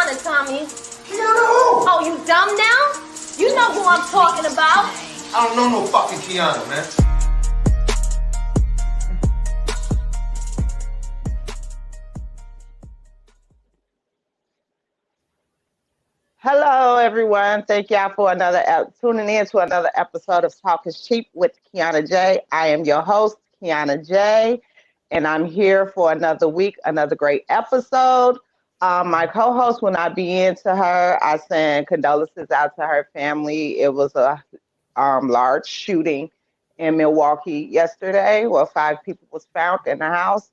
Kianna, Tommy. Kianna who? Oh, you dumb now? You know who I'm talking about. I don't know no fucking Kianna, man. Hello, everyone. Thank y'all for tuning in to another episode of Talk is Cheap with Kianna J. I am your host, Kianna J, and I'm here for another week, another great episode. My co-host will not be in to her. I send condolences out to her family. It was a large shooting in Milwaukee yesterday where 5 people was found in the house.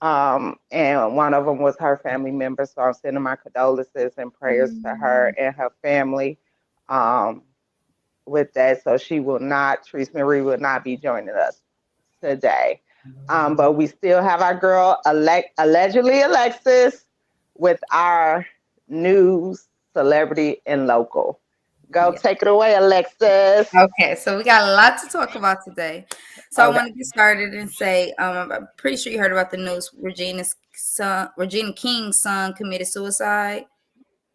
And one of them was her family member. So I'm sending my condolences and prayers to her and her family with that. So Therese Marie will not be joining us today. But we still have our girl, allegedly Alexis, with our news, celebrity, and local. Go Take it away, Alexis. Okay, so we got a lot to talk about today. So I want to get started and say, I'm pretty sure you heard about the news. Regina King's son committed suicide.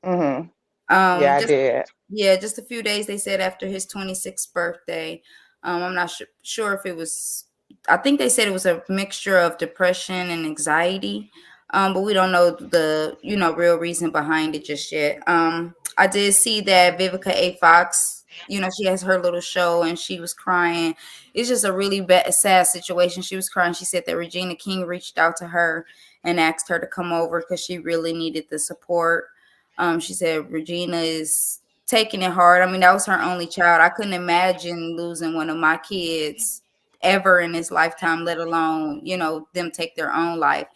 Mm-hmm. I did. Yeah, just a few days, they said, after his 26th birthday. I'm not sure if it was, I think they said it was a mixture of depression and anxiety. But we don't know the, real reason behind it just yet. I did see that Vivica A. Fox, she has her little show and she was crying. It's just a really sad situation. She was crying. She said that Regina King reached out to her and asked her to come over because she really needed the support. She said Regina is taking it hard. I mean, that was her only child. I couldn't imagine losing one of my kids ever in this lifetime, let alone, them take their own life.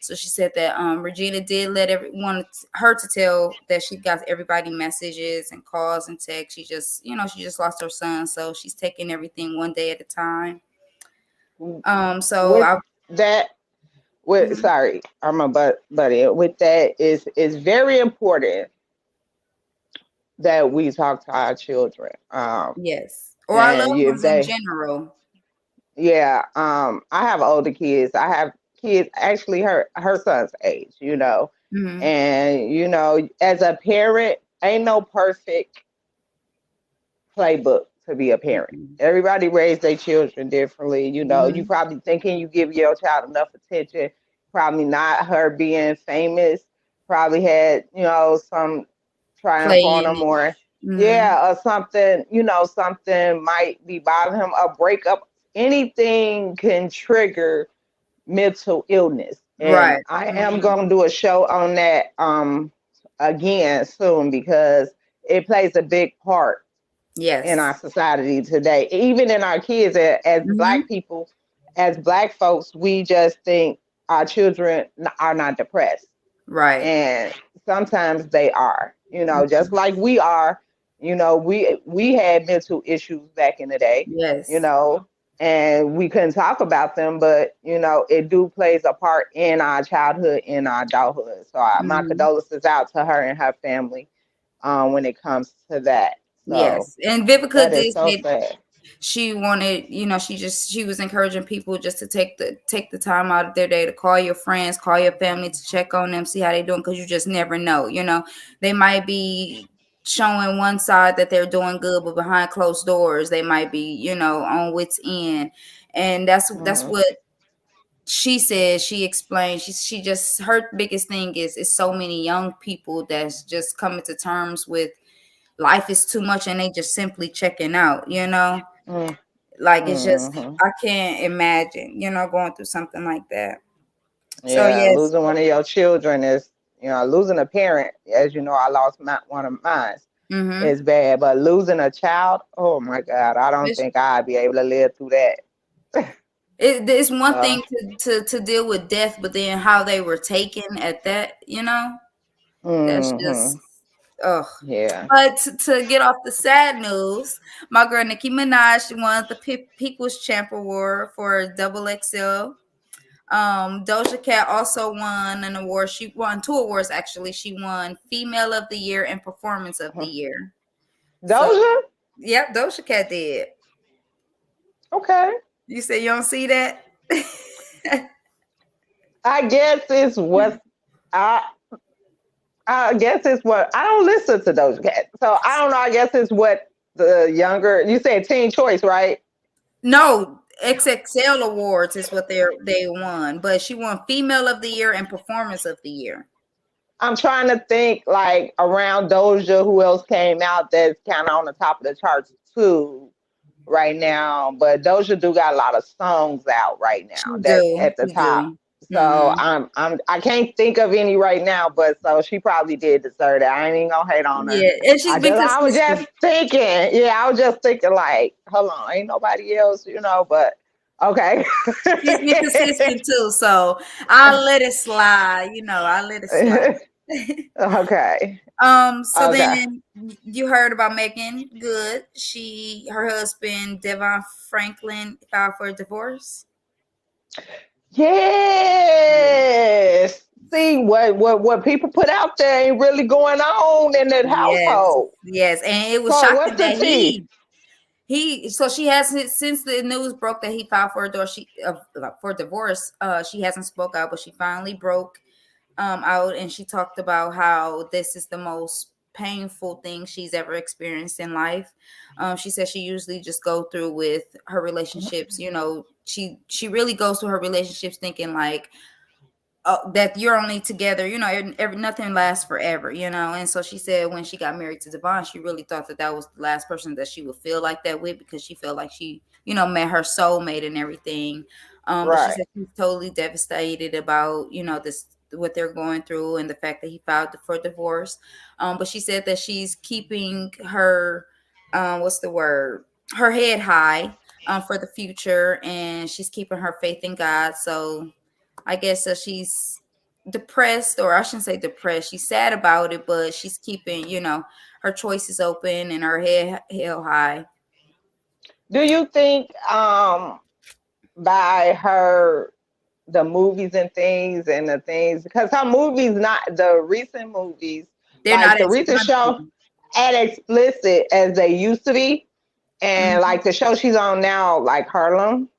So she said that Regina did let her to tell that she got everybody messages and calls and texts. She just lost her son. So she's taking everything one day at a time. Sorry, I'm a buddy. With that is very important that we talk to our children. Yes, or our loved ones in general. Yeah, I have older kids. I have kids actually her son's age, Mm-hmm. And as a parent, ain't no perfect playbook to be a parent. Mm-hmm. Everybody raised their children differently. Mm-hmm. You probably thinking you give your child enough attention. Probably not. Her being famous probably had some triumph on him, or or something. Something might be bothering him. A breakup, anything can trigger mental illness. And right. I am going to do a show on that again soon, because it plays a big part in our society today. Even in our kids, as Black people, as Black folks, we just think our children are not depressed. Right. And sometimes they are, just like we are. We had mental issues back in the day. Yes. And we couldn't talk about them, but it do plays a part in our childhood, in our adulthood. So my condolences out to her and her family when it comes to that. So, yes, and Vivica did say sad. She wanted, she was encouraging people just to take the time out of their day to call your friends, call your family, to check on them, see how they're doing, because you just never know. They might be showing one side that they're doing good, but behind closed doors they might be on wit's end. And that's what she said. She explained, she just, her biggest thing is so many young people that's just coming to terms with life is too much and they just simply checking out. Like, it's just, I can't imagine going through something like that. Yeah, so yes, losing one of your children is, losing a parent, as I lost one of mine. It's bad, but losing a child, oh my God, I don't think I'd be able to live through that. It's one thing to deal with death, but then how they were taken at that, that's just, yeah. But to get off the sad news, my girl Nicki Minaj won the People's Champ Award for Double XL. Doja Cat also won an award. She won 2 awards, actually. She won Female of the Year and Performance of the Year. Doja? Yep, Doja Cat did. Okay. You say you don't see that? I guess it's what I guess it's what I don't listen to Doja Cat, so I don't know. I guess it's what the younger. You said Teen Choice, right? No, XXL Awards is what they won, but she won Female of the Year and Performance of the Year. I'm trying to think like around Doja, who else came out that's kind of on the top of the charts too right now. But Doja do got a lot of songs out right She now that's do, at the she top. do. So Hmm. I can't think of any right now, but so she probably did deserve it. I ain't even gonna hate on her. Yeah, and she's been I was just consistent. thinking, yeah, I was just thinking like, hold on, ain't nobody else, but okay. She's been consistent too, so I'll let it slide. I'll let it slide. Okay. So Okay. then you heard about Megan Good. Her husband Devon Franklin filed for a divorce. Yes. See what people put out there ain't really going on in that Yes, household. yes, and it was So shocking what's the that tea? so she hasn't, since the news broke that he filed for a divorce. For divorce. She hasn't spoke out, but she finally broke out, and she talked about how this is the most painful thing she's ever experienced in life. She said she usually just go through with her relationships. She really goes through her relationships thinking like, that you're only together, nothing lasts forever, and so she said when she got married to Devon, she really thought that was the last person that she would feel like that with, because she felt like she met her soulmate and everything. But she Right. said she's totally devastated about this, what they're going through, and the fact that he filed for divorce. But she said that she's keeping her what's the word her head high for the future, and she's keeping her faith in God. So I guess she's depressed, or I shouldn't say depressed. She's sad about it, but she's keeping, her choices open and her head held high. Do you think by her the movies and things and the things because her movies not the recent movies They're like not the as recent show blunt. as explicit as they used to be and Mm-hmm. like the show she's on now like Harlem.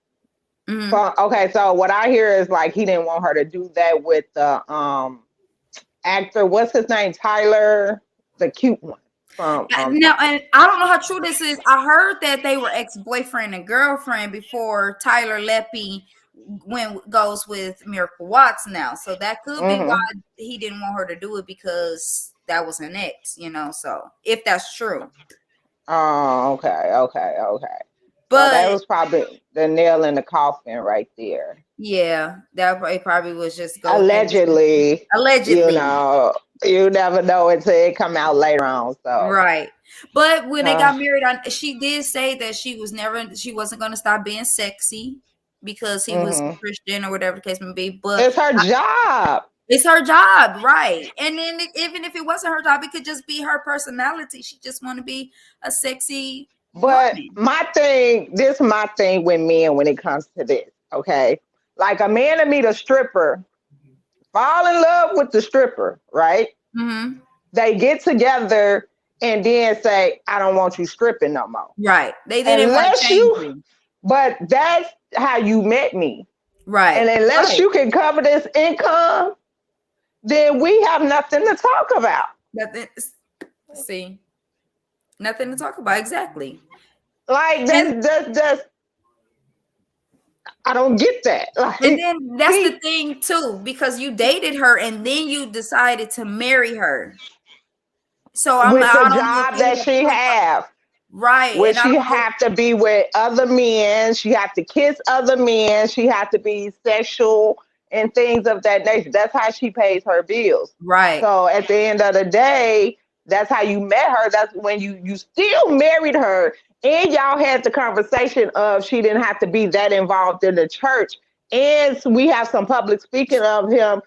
Mm-hmm. So, okay, so what I hear is like he didn't want her to do that with the actor. What's his name? Tyler, the cute one from Now, and I don't know how true this is. I heard that they were ex-boyfriend and girlfriend before Tyler Leppy goes with Miracle Watts now. So that could be why mm-hmm. he didn't want her to do it, because that was an ex, So if that's true. Oh, okay. So that But was probably the nail in the coffin right there. yeah, that probably was just go ahead and Allegedly, you allegedly. know, you never know until it come out later on. So, Right. But when they uh, got married, she did say that she wasn't going to stop being sexy because he was hmm Christian or whatever the case may be. But it's her job. it's her job, right? And then even if it wasn't her job, it could just be her personality. She just want to be a sexy But woman. this is my thing with men when it comes to this. Okay, like a man to meet a stripper, fall in love with the stripper, right? Hmm. They get together and then say, "I don't want you stripping no more," Right. They didn't want to unless change you. you. But that's how you met me, Right. and unless Right. you can cover this income, then we have nothing to talk about. Nothing. See, nothing to talk about. Exactly. Like And that's I don't get that. And Like then that's the he thing too, because you dated her and then you decided to marry her. So with the I don't know if job you that have she thought about, have, right. where And I she don't know. have to be with other men, she have to kiss other men, she have to be sexual and things of that nature. That's how she pays her bills. Right. So at the end of the day, that's how you met her. That's when you still married her, and y'all had the conversation of she didn't have to be that involved in the church. And we have some public speaking of him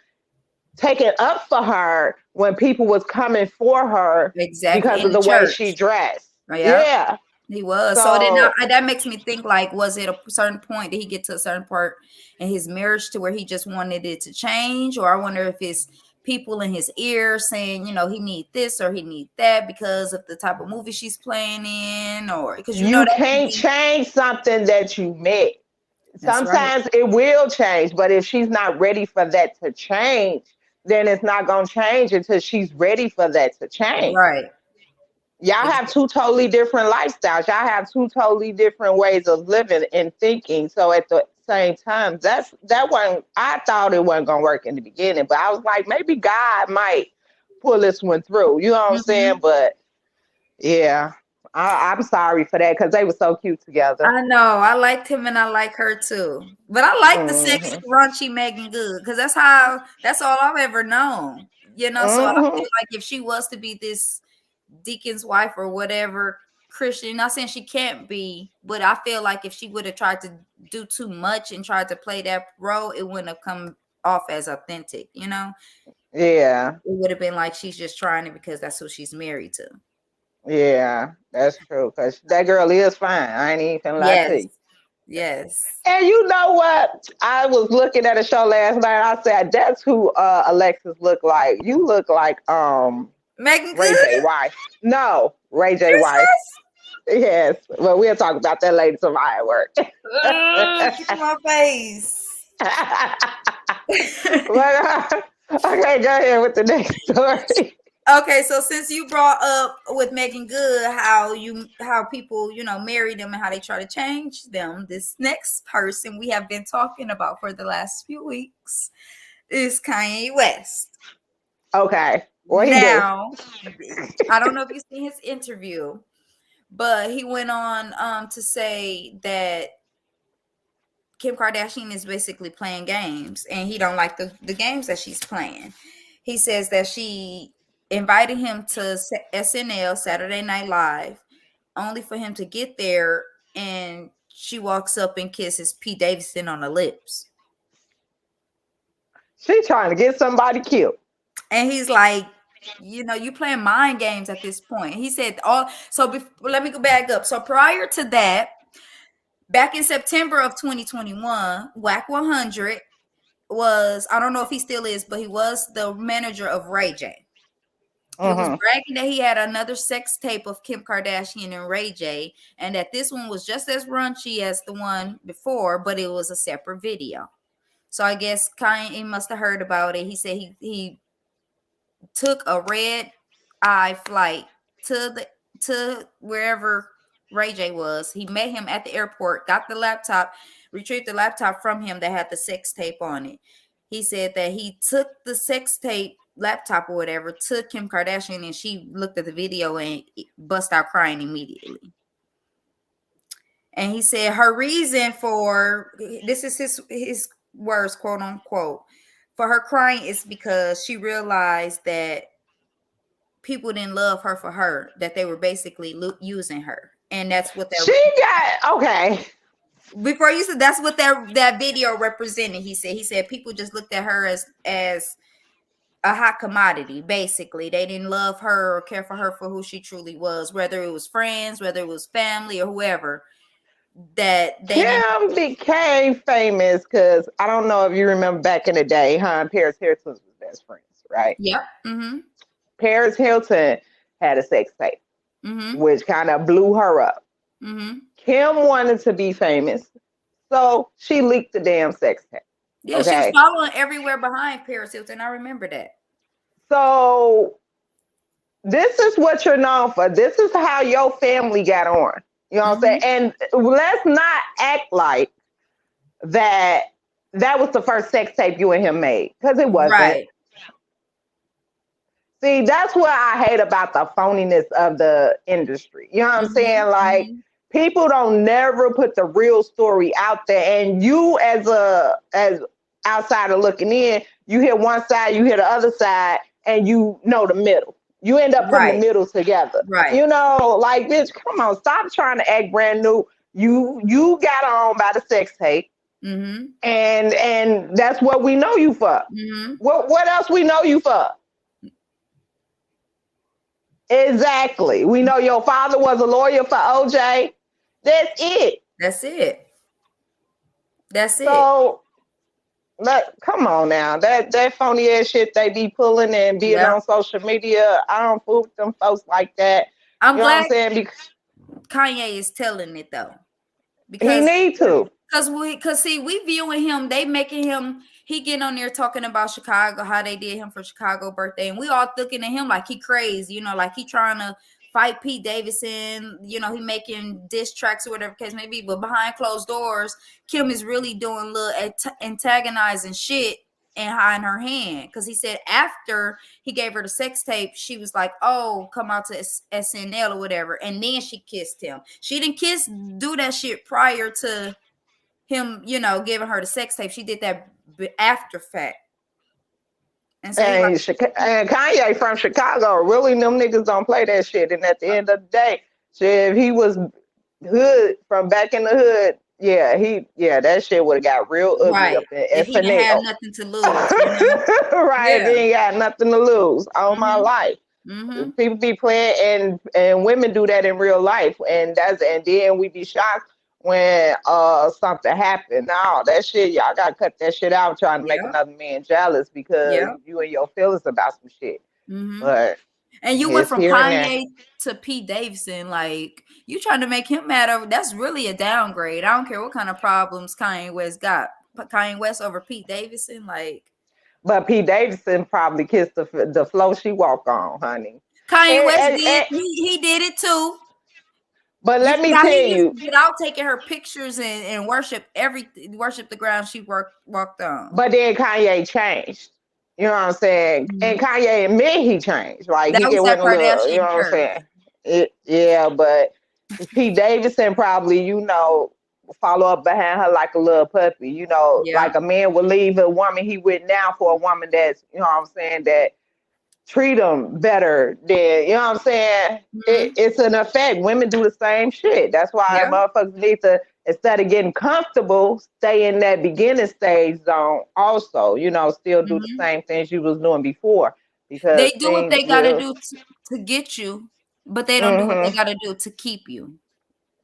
taking up for her when people was coming for her Exactly. because In of the the way she church. dressed. Yeah. Yeah. He was. So then So that makes me think, like, was it a certain point, did he get to a certain part in his marriage to where he just wanted it to change? Or I wonder if it's people in his ear saying, he need this or he need that because of the type of movie she's playing in, or because you that could can't be. change something that you met. That's right. Sometimes it will change, but if she's not ready for that to change, then it's not gonna change until she's ready for that to change. Right. Y'all have two totally different lifestyles. Y'all have two totally different ways of living and thinking. So at the same time, that one, I thought it wasn't gonna work in the beginning, but I was like, maybe God might pull this one through. You know what I'm saying? But yeah, I'm sorry for that because they were so cute together. I know. I liked him and I like her too. But I like the sexy, raunchy Megan Good because that's all I've ever known. You know, so I feel like if she was to be this deacon's wife or whatever, Christian, not saying she can't be, but I feel like if she would have tried to do too much and tried to play that role, it wouldn't have come off as authentic, you know? Yeah. It would have been like she's just trying it because that's who she's married to. Yeah, that's true. Because that girl is fine. I ain't even lie to you. Yes. And you know what? I was looking at a show last night. I said, that's who Alexis looked like. You look like Megan Ray Good? J. Wife. No, Ray J. Wife. Yes. Well, we'll talk about that later tomorrow at work. Get my face. Okay, go ahead with the next story. Okay, so since you brought up with Megan Good how people, marry them and how they try to change them, this next person we have been talking about for the last few weeks is Kanye West. Okay. Now, I don't know if you've seen his interview, but he went on to say that Kim Kardashian is basically playing games and he don't like the games that she's playing. He says that she invited him to SNL, Saturday Night Live, only for him to get there and she walks up and kisses Pete Davidson on the lips. She trying to get somebody killed. And he's like, you playing mind games at this point. He said, let me go back up. So prior to that, back in September of 2021, Whack 100 was, I don't know if he still is, but he was the manager of Ray J. He was bragging that he had another sex tape of Kim Kardashian and Ray J, and that this one was just as raunchy as the one before, but it was a separate video. So I guess Kanye must have heard about it. He said he took a red eye flight to wherever Ray J was. He met him at the airport, got the laptop, retrieved the laptop from him that had the sex tape on it. He said that he took the sex tape laptop or whatever to Kim Kardashian and she looked at the video and bust out crying immediately. And he said her reason for, this is his words, quote unquote, for her crying is because she realized that people didn't love her for her, that they were basically using her. And that's what okay. Before you said that's what that video represented. He said people just looked at her as a hot commodity. Basically, they didn't love her or care for her for who she truly was, whether it was friends, whether it was family, or whoever. That they Kim became famous because I don't know if you remember back in the day, her and Paris Hilton was best friends, right? Yep. Paris Hilton had a sex tape, which kind of blew her up. Kim wanted to be famous, so she leaked the damn sex tape. Yeah, she was following everywhere behind Paris Hilton. I remember that. So this is what you're known for. This is how your family got on. You know what I'm saying? And let's not act like that was the first sex tape you and him made, because it wasn't. Right. See, that's what I hate about the phoniness of the industry. You know what I'm saying? Like, people don't never put the real story out there. And you as outsider looking in, you hear one side, you hear the other side, and you know the middle. You end up putting the middle together. Right. You know, like, bitch, come on, stop trying to act brand new. You got on by the sex tape. And that's what we know you for. What else we know you for? Exactly. We know your father was a lawyer for OJ. That's it. So, come on now. That phony ass shit they be pulling and being on social media, I don't fool with them folks like that. I'm glad what I'm saying? Because Kanye is telling it though. Because he need to. Because see, we viewing him, they making him, he getting on there talking about Chicago, how they did him for Chicago birthday, and we all looking at him like he crazy, you know, like he trying to fight Pete Davidson, you know, he making diss tracks or whatever case may be. But behind closed doors, Kim is really doing little antagonizing shit and hiding her hand, because he said after he gave her the sex tape, she was like, "Oh, come out to SNL or whatever," and then she kissed him. She didn't do that shit prior to him, you know, giving her the sex tape. She did that after fact. And, so and Kanye from Chicago, really, them niggas don't play that shit. And at the end of the day, shit, if he was hood from back in the hood, that shit would have got real ugly right. up in if he didn't have nothing to lose, you know? Right, he ain't got nothing to lose all my life. People be playing, and women do that in real life, and then we be shocked when something happened. No, that shit, y'all gotta cut that shit out trying to make another man jealous because you and your feelings about some shit. But and you went from Kanye to Pete Davidson, like you trying to make him mad over. That's really a downgrade. I don't care what kind of problems Kanye West got. Kanye West over Pete Davidson, like. But Pete Davidson probably kissed the floor she walked on, honey. Kanye West did. He did it too. But let me tell you, without taking her pictures and worship the ground she walked on. But then Kanye changed. You know what I'm saying? And Kanye admit he changed. Like that he went a little, you know what I'm saying? But Pete Davidson probably, you know, follow up behind her like a little puppy. You know, like a man would leave a woman he with now for a woman that's, you know what I'm saying, that treat them better than, you know what I'm saying? It's an effect. Women do the same shit. That's why motherfuckers need to, instead of getting comfortable, stay in that beginning stage zone also, you know, still do the same things you was doing before. Because they do what they gotta do to get you, but they don't do what they gotta do to keep you.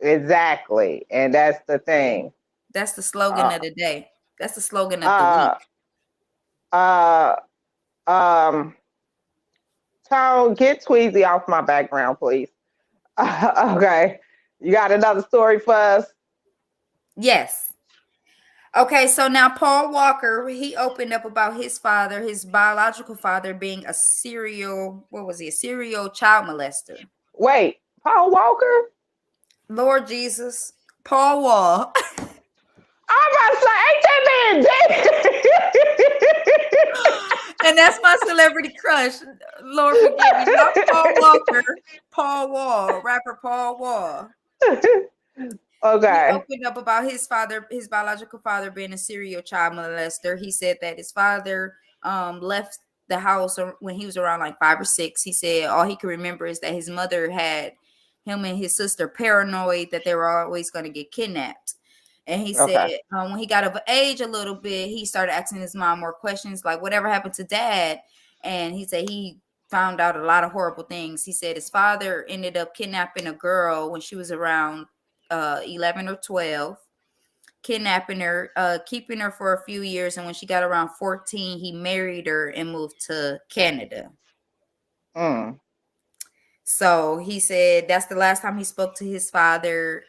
Exactly. And that's the thing. That's the slogan of the day. That's the slogan of the week. Tone, get Tweezy off my background, please. Okay. You got another story for us? Yes. Okay, so now Paul Walker, he opened up about his father, his biological father, being a serial child molester. Wait, Paul Walker? Lord Jesus. Paul Wall. I'm about to say, ain't that man dead? And that's my celebrity crush. Lord forgive me. Not Paul Walker. Paul Wall. Rapper Paul Wall. Okay. He opened up about his father, his biological father, being a serial child molester. He said that his father left the house when he was around like 5 or 6. He said all he could remember is that his mother had him and his sister paranoid that they were always going to get kidnapped. And he said when he got of age a little bit, he started asking his mom more questions like, whatever happened to dad? And he said he found out a lot of horrible things. He said his father ended up kidnapping a girl when she was around 11 or 12, kidnapping her, keeping her for a few years. And when she got around 14, he married her and moved to Canada. So he said that's the last time he spoke to his father.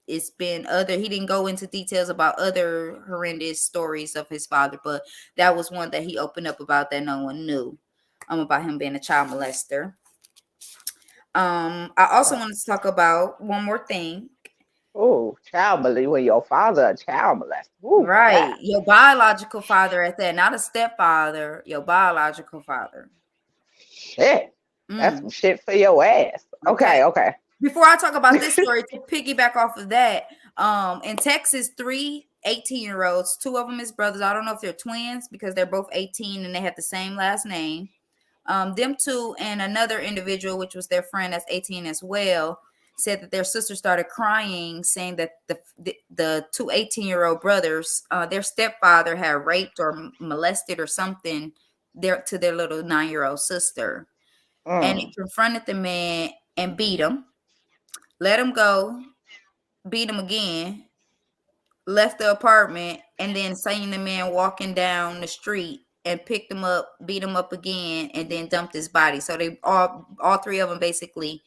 It's been he didn't go into details about other horrendous stories of his father, but that was one that he opened up about that no one knew about him being a child molester. I also wanted to talk about one more thing. Oh, child molester. When your father a child molester. Ooh, right. Wow. Your biological father at that, not a stepfather, your biological father. Shit. That's some shit for your ass. Okay. Before I talk about this story, to piggyback off of that, in Texas, 3 18-year-olds, 2 of them is brothers. I don't know if they're twins because they're both 18 and they have the same last name. Them 2 and another individual, which was their friend that's 18 as well, said that their sister started crying, saying that the 2 18-year-old brothers, their stepfather had raped or molested or something to their little 9-year-old sister. And he confronted the man and beat him. Let him go, beat him again, left the apartment, and then seen the man walking down the street and picked him up, beat him up again, and then dumped his body. So they all 3 of them basically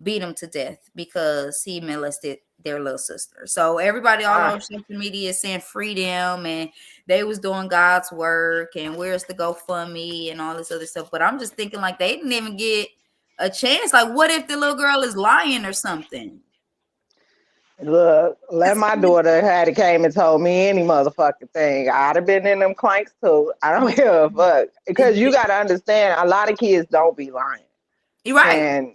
beat him to death because he molested their little sister. So everybody all on social media is saying free them, and they was doing God's work, and where's the GoFundMe and all this other stuff. But I'm just thinking like they didn't even get a chance. Like, what if the little girl is lying or something? Look, let my daughter had came and told me any motherfucking thing. I'd have been in them clanks too. I don't give a fuck. Because you gotta understand, a lot of kids don't be lying. You're right.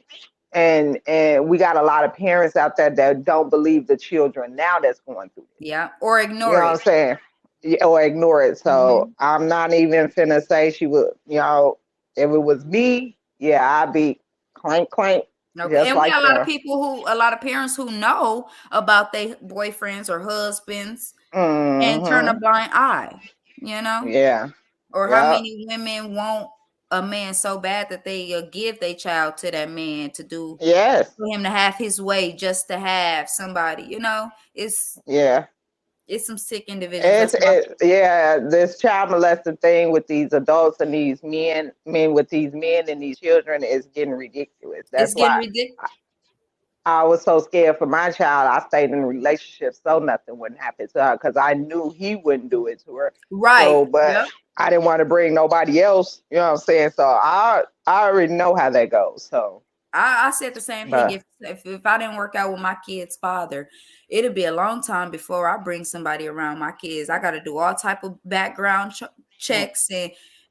And we got a lot of parents out there that don't believe the children now that's going through this. Yeah. Or ignore You know it. what I'm saying? Yeah, or ignore it. So I'm not even finna say she would, if it was me, yeah, I'd be clank clank. Okay. And we got a lot of parents who know about their boyfriends or husbands and turn a blind eye, Yeah. Or how many women want a man so bad that they give their child to that man to do for him to have his way just to have somebody, it's some sick individuals. This child molesting thing with these adults and these men, with these men and these children is getting ridiculous. That's why ridiculous. I was so scared for my child. I stayed in a relationship so nothing wouldn't happen to her because I knew he wouldn't do it to her. Right. So, but I didn't want to bring nobody else. You know what I'm saying? So I already know how that goes. So I said the same thing. If I didn't work out with my kid's father, it'll be a long time before I bring somebody around my kids. I got to do all type of background checks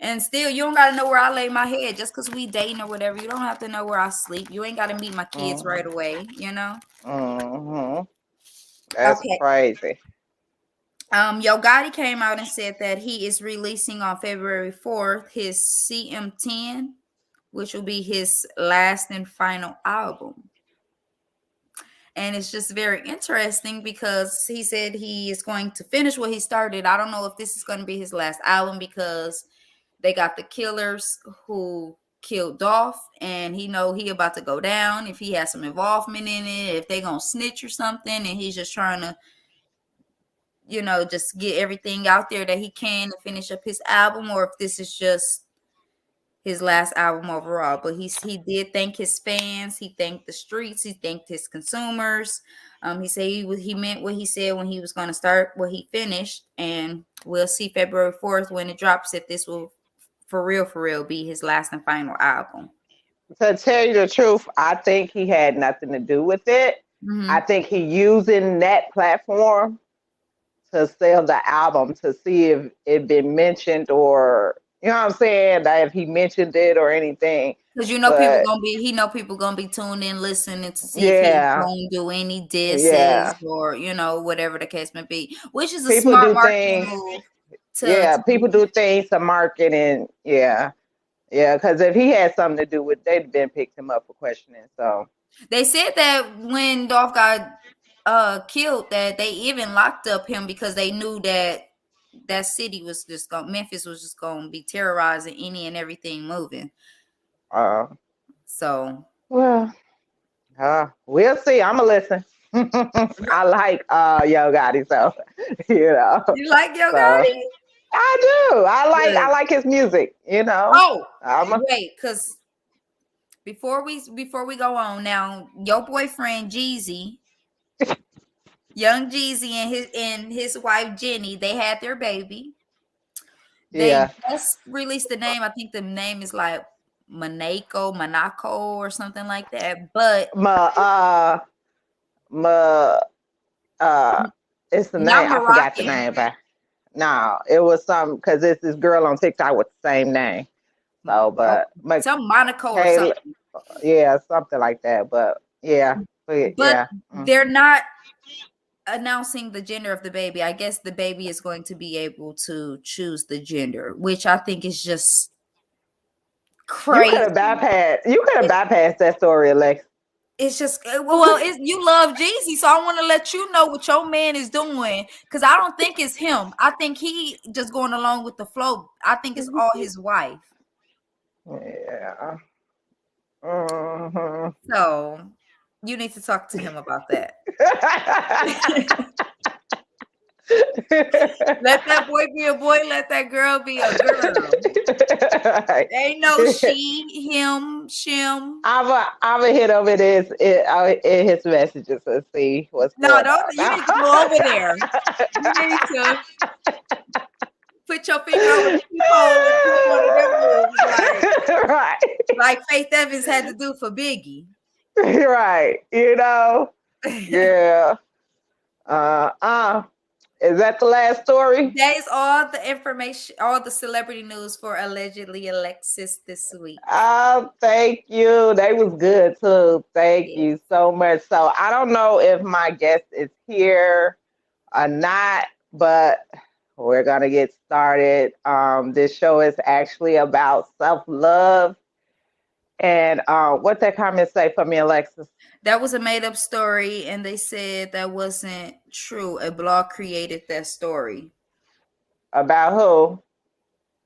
and still, you don't got to know where I lay my head just because we dating or whatever. You don't have to know where I sleep. You ain't got to meet my kids right away, That's crazy. Yo Gotti came out and said that he is releasing on February 4th his CM10, which will be his last and final album. And it's just very interesting because he said he is going to finish what he started. I don't know if this is going to be his last album because they got the killers who killed Dolph, and he about to go down if he has some involvement in it, if they gonna snitch or something, and he's just trying to just get everything out there that he can to finish up his album, or if this is just his last album overall. But he did thank his fans, he thanked the streets, he thanked his consumers. He said he meant what he said when he was going to start what he finished, and we'll see February 4th when it drops if this will for real be his last and final album. To tell you the truth, I think he had nothing to do with it. I think he using that platform to sell the album to see if it been mentioned, or you know what I'm saying, that if he mentioned it or anything. Because people gonna be tuned in listening to see if he's gonna do any disses or whatever the case may be, which is a smart marketing move. People do things to market, and because if he had something to do with, they'd been picked him up for questioning. So they said that when Dolph got killed, that they even locked up him because they knew that city was just Memphis was just gonna be terrorizing any and everything moving. So we'll see. I'ma listen. I like Yo Gotti, so you like Yo Gotti? I do. I like his music, wait, because before we go on now, your boyfriend Jeezy, young Jeezy and his wife Jenny, they had their baby. They just released the name. I think the name is like Monaco or something like that. But it's the name. I forgot the name, but no, it was some because it's this girl on TikTok with the same name. So, but some Monaco or something. Yeah, something like that. But they're not announcing the gender of the baby. I guess the baby is going to be able to choose the gender, which I think is just crazy. You could have bypassed that story, Alex. It's just you love Jeezy, so I want to let you know what your man is doing, because I don't think it's him. I think he just going along with the flow. I think it's all his wife. Yeah. So you need to talk to him about that. Let that boy be a boy. Let that girl be a girl. Right. Ain't no she, him, shim. I'm a hit him in his messages and see what's No, going don't. on. You need to go over there. You need to put your finger over the keyhole and click one of them moves, Right. like Faith Evans had to do for Biggie. Right. Yeah. Is that the last story? That is all the information, all the celebrity news for allegedly Alexis this week. Oh, thank you. They was good too. Thank Yes. you so much. So I don't know if my guest is here or not, but we're gonna get started. This show is actually about self-love. And what that comment say for me, Alexis? That was a made-up story, and they said that wasn't true. A blog created that story About who?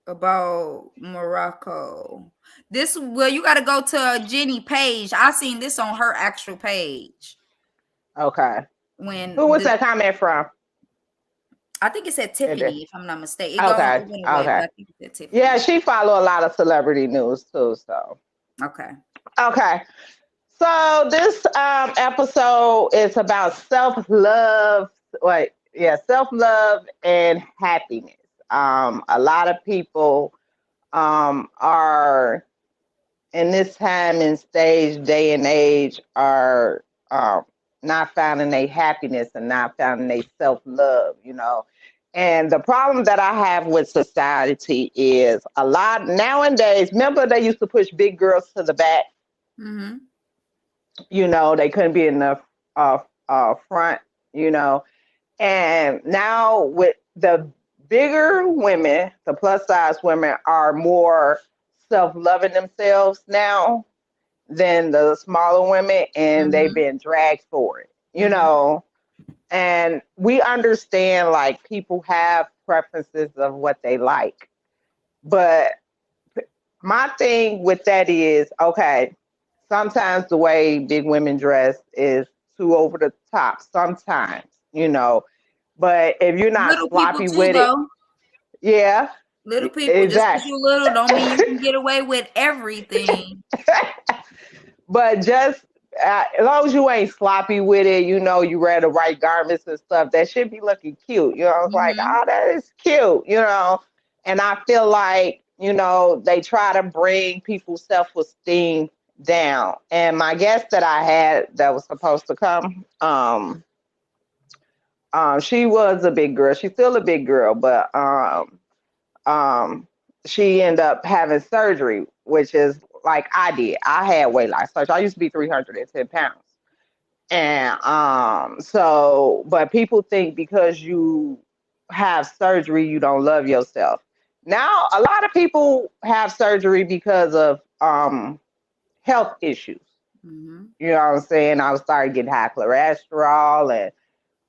about Morocco. You got to go to Jenny page. I seen this on her actual page. Okay. When Who was that comment from? I think it said Tiffany, if I'm not mistaken. Okay. It went away, but I think it said Tiffany. Yeah, she follow a lot of celebrity news too. So. Okay. Okay. So this episode is about self-love. Self-love and happiness. A lot of people are in this time and stage, day and age, are not finding their happiness and not finding their self-love, And the problem that I have with society is a lot nowadays. Remember, they used to push big girls to the back. Mm-hmm. They couldn't be in the front. And now with the bigger women, the plus size women are more self-loving themselves now than the smaller women, and they've been dragged for it, and we understand like people have preferences of what they like. But my thing with that is, okay, sometimes the way big women dress is too over the top sometimes, but if you're not Little people sloppy too, with it, though. yeah, Little people, just because you're little don't mean you can get away with everything. But just as long as you ain't sloppy with it, you wear the right garments and stuff, that should be looking cute. It's like, oh, that is cute, And I feel like, they try to bring people's self-esteem down. And my guest that I had that was supposed to come, she was a big girl. She's still a big girl, but she ended up having surgery, which is like I did. I had weight loss surgery. I used to be 310 pounds. And but people think because you have surgery, you don't love yourself. Now, a lot of people have surgery because of health issues. Mm-hmm. You know what I'm saying? I was starting getting high cholesterol and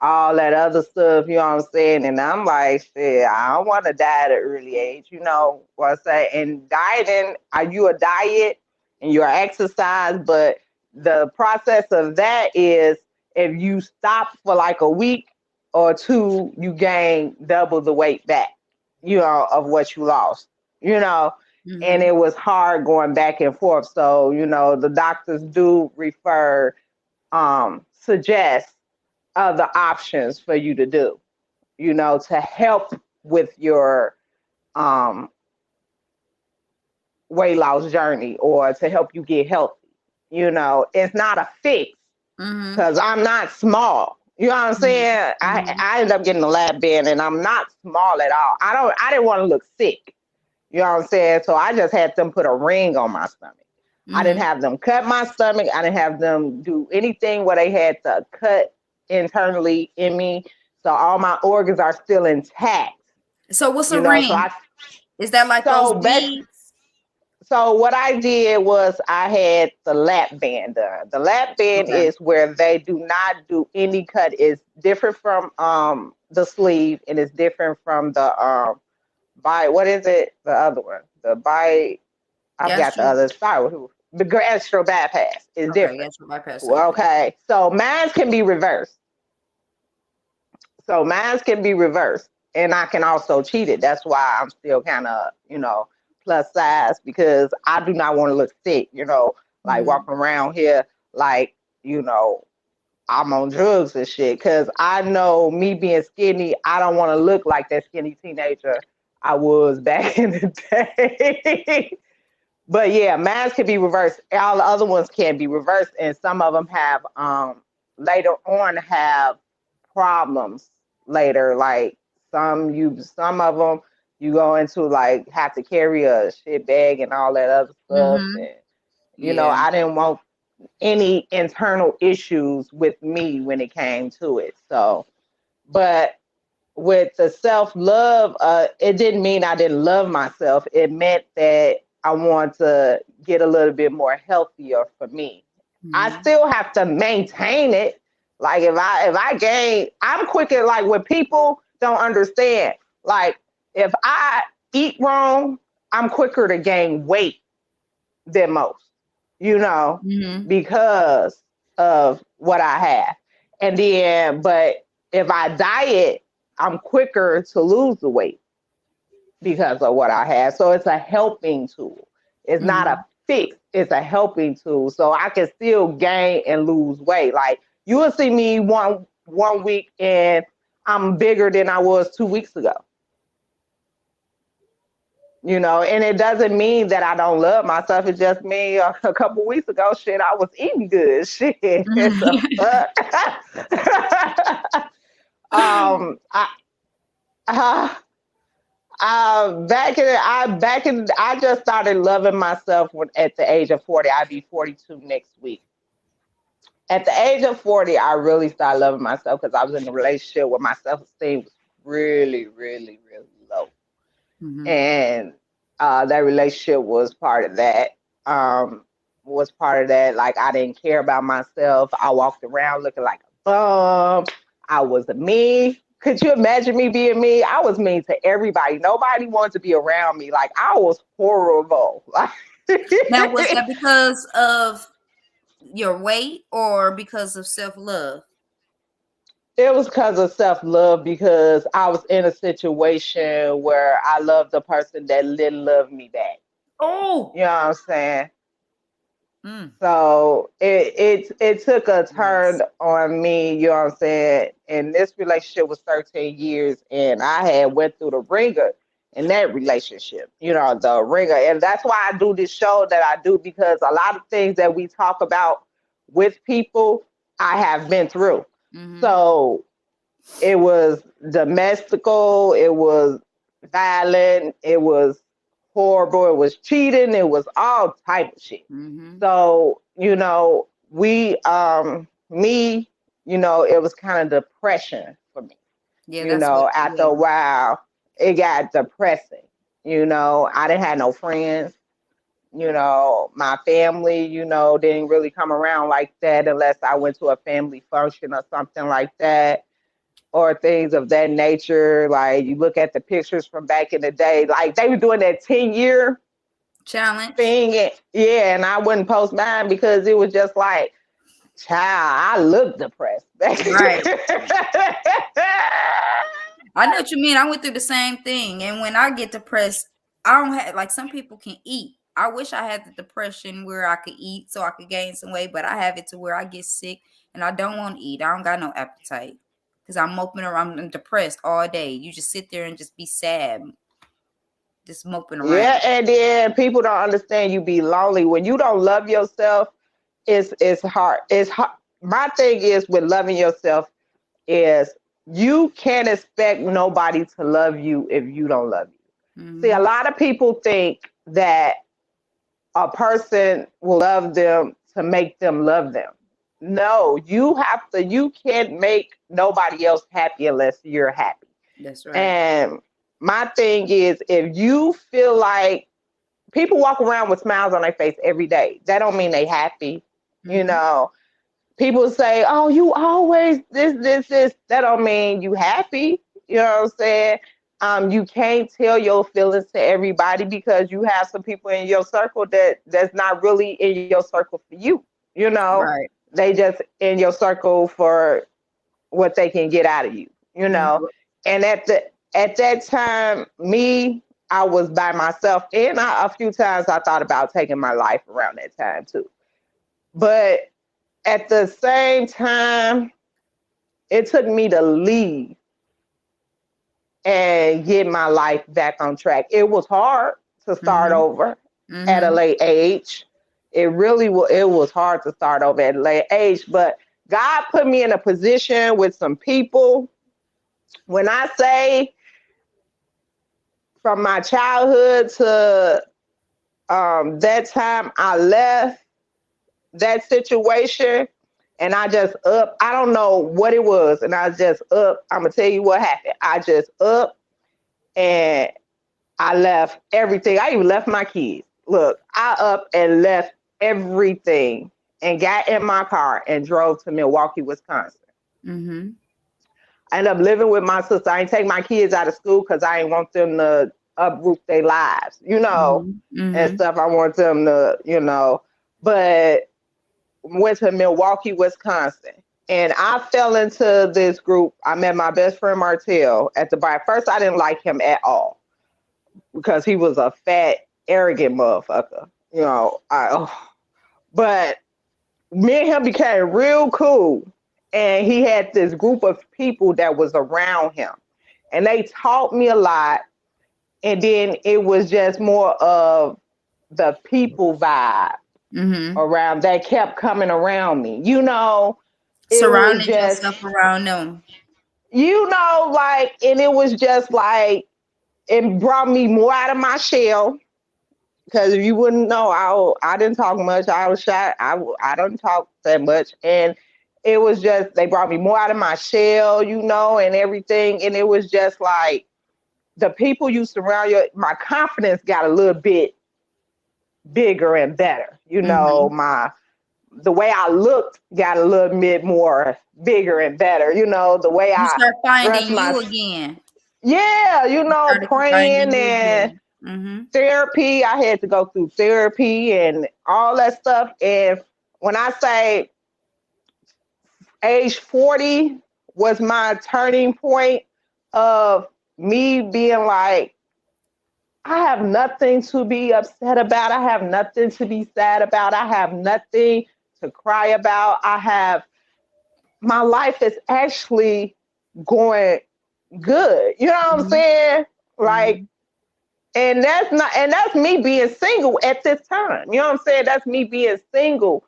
all that other stuff, you know what I'm saying? And I'm like, shit, I don't want to die at an early age, you know what I'm saying? And dieting, you a diet and you're exercise, but the process of that is if you stop for like a week or two, you gain double the weight back, of what you lost, and it was hard going back and forth. So, the doctors do suggest other options for you to do, to help with your weight loss journey or to help you get healthy. It's not a fix because I'm not small. You know what I'm saying? I ended up getting a lap band and I'm not small at all. I didn't want to look sick. You know what I'm saying? So I just had them put a ring on my stomach. I didn't have them cut my stomach. I didn't have them do anything where they had to cut internally in me. So all my organs are still intact. So what's a ring? Is that like those beads? So what I did was I had the lap band done. The lap band is where they do not do any cut. It's different from the sleeve, and it's different from the what is it? The other one. I got the other. Sorry, the gastro bypass is different. Gastro bypass. Okay. So mine can be reversed. And I can also cheat it. That's why I'm still kind of, plus size because I do not want to look sick, like walking around here like, I'm on drugs and shit. Cause I know me being skinny, I don't want to look like that skinny teenager I was back in the day. But yeah, mine can be reversed. All the other ones can be reversed, and some of them have later on have problems later. Like some of them you go into like have to carry a shit bag and all that other stuff. And Yeah. I didn't want any internal issues with me when it came to it. So, but with the self-love, it didn't mean I didn't love myself. It meant that I want to get a little bit more healthier for me. I still have to maintain it. Like if I gain, I'm quicker. Like when people don't understand, like if I eat wrong, I'm quicker to gain weight than most, because of what I have. And then, but if I diet, I'm quicker to lose the weight because of what I have. So it's a helping tool. It's not a fix. It's a helping tool. So I can still gain and lose weight. Like you will see me one week and I'm bigger than I was 2 weeks ago. And it doesn't mean that I don't love myself. It just means a couple weeks ago, shit, I was eating good. Shit. I, I just started loving myself at the age of 40. I'll be 42 next week. At the age of 40, I really started loving myself because I was in a relationship where my self-esteem was really, really, really low. And that relationship was part of that. Like I didn't care about myself. I walked around looking like a bum. I was mean. Could you imagine me being mean? I was mean to everybody. Nobody wanted to be around me. Like I was horrible. Now, was that because of your weight or because of self-love? It was because of self-love, because I was in a situation where I loved the person that didn't love me back. Oh, You know what I'm saying? So it took a turn on me, you know what I'm saying? And this relationship was 13 years and I had went through the ringer in that relationship, the ringer. And that's why I do this show that I do, because a lot of things that we talk about with people, I have been through. So it was domestical, it was violent, it was horrible, it was cheating, it was all type of shit. So, it was kind of depression for me. After a while, it got depressing. I didn't have no friends. My family, didn't really come around like that unless I went to a family function or something like that, or things of that nature. Like you look at the pictures from back in the day, like they were doing that 10-year challenge thing. Yeah, and I wouldn't post mine because it was just like, child, I look depressed. Right. I know what you mean. I went through the same thing. And when I get depressed, I don't have, like, some people can eat. I wish I had the depression where I could eat so I could gain some weight, but I have it to where I get sick and I don't want to eat. I don't got no appetite because I'm moping around. I'm depressed all day. You just sit there and just be sad, just moping around. Yeah, and then people don't understand you be lonely. When you don't love yourself, it's hard. It's hard. My thing is with loving yourself is you can't expect nobody to love you if you don't love you. See, a lot of people think that a person will love them to make them love them. No, you can't make nobody else happy unless you're happy. That's right. And my thing is, if you feel like people walk around with smiles on their face every day, that don't mean they happy. People say, oh, you always this. That don't mean you happy. You know what I'm saying? You can't tell your feelings to everybody because you have some people in your circle that's not really in your circle for you. Right. They just in your circle for what they can get out of you. And at that time, I was by myself, and a few times I thought about taking my life around that time too. But at the same time, it took me to leave and get my life back on track. It was hard to start over at a late age. It really was. It was hard to start over at a late age, but God put me in a position with some people. When I say from my childhood to that time, I left that situation and I just up. I don't know what it was, and I just up. I'm gonna tell you what happened. I just up and I left everything. I even left my kids. Look, I up and left everything and got in my car and drove to Milwaukee, Wisconsin. I ended up living with my sister. I ain't take my kids out of school because I ain't want them to uproot their lives, and stuff. I want them to, but went to Milwaukee, Wisconsin. And I fell into this group. I met my best friend Martell at the bar. First, I didn't like him at all because he was a fat, arrogant motherfucker. But me and him became real cool. And he had this group of people that was around him. And they taught me a lot. And then it was just more of the people vibe around that kept coming around me. Surrounding yourself around them. And it was just like, it brought me more out of my shell. Because if you wouldn't know, I didn't talk much. I was shy. I didn't talk that much. And it was just, they brought me more out of my shell, and everything. And it was just like, the people you surround my confidence got a little bit bigger and better. The way I looked got a little bit more bigger and better. The way you I start finding you again. Yeah, praying and therapy. I had to go through therapy and all that stuff. And when I say age 40 was my turning point of me being like, I have nothing to be upset about. I have nothing to be sad about. I have nothing to cry about. My life is actually going good. You know what I'm saying? Like, and that's me being single at this time. You know what I'm saying? That's me being single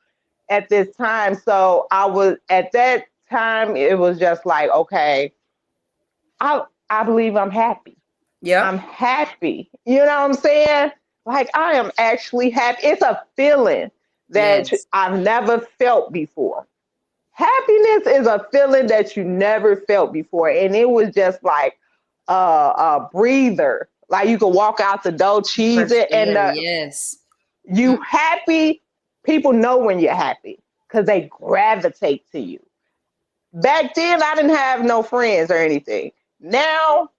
at this time. So I was, at that time, it was just like, okay, I believe I'm happy. Yeah. I'm happy. You know what I'm saying? Like, I am actually happy. It's a feeling that I've never felt before. Happiness is a feeling that you never felt before. And it was just like a breather. Like, you could walk out the door, cheese it, and you happy. People know when you're happy because they gravitate to you. Back then, I didn't have no friends or anything. Now,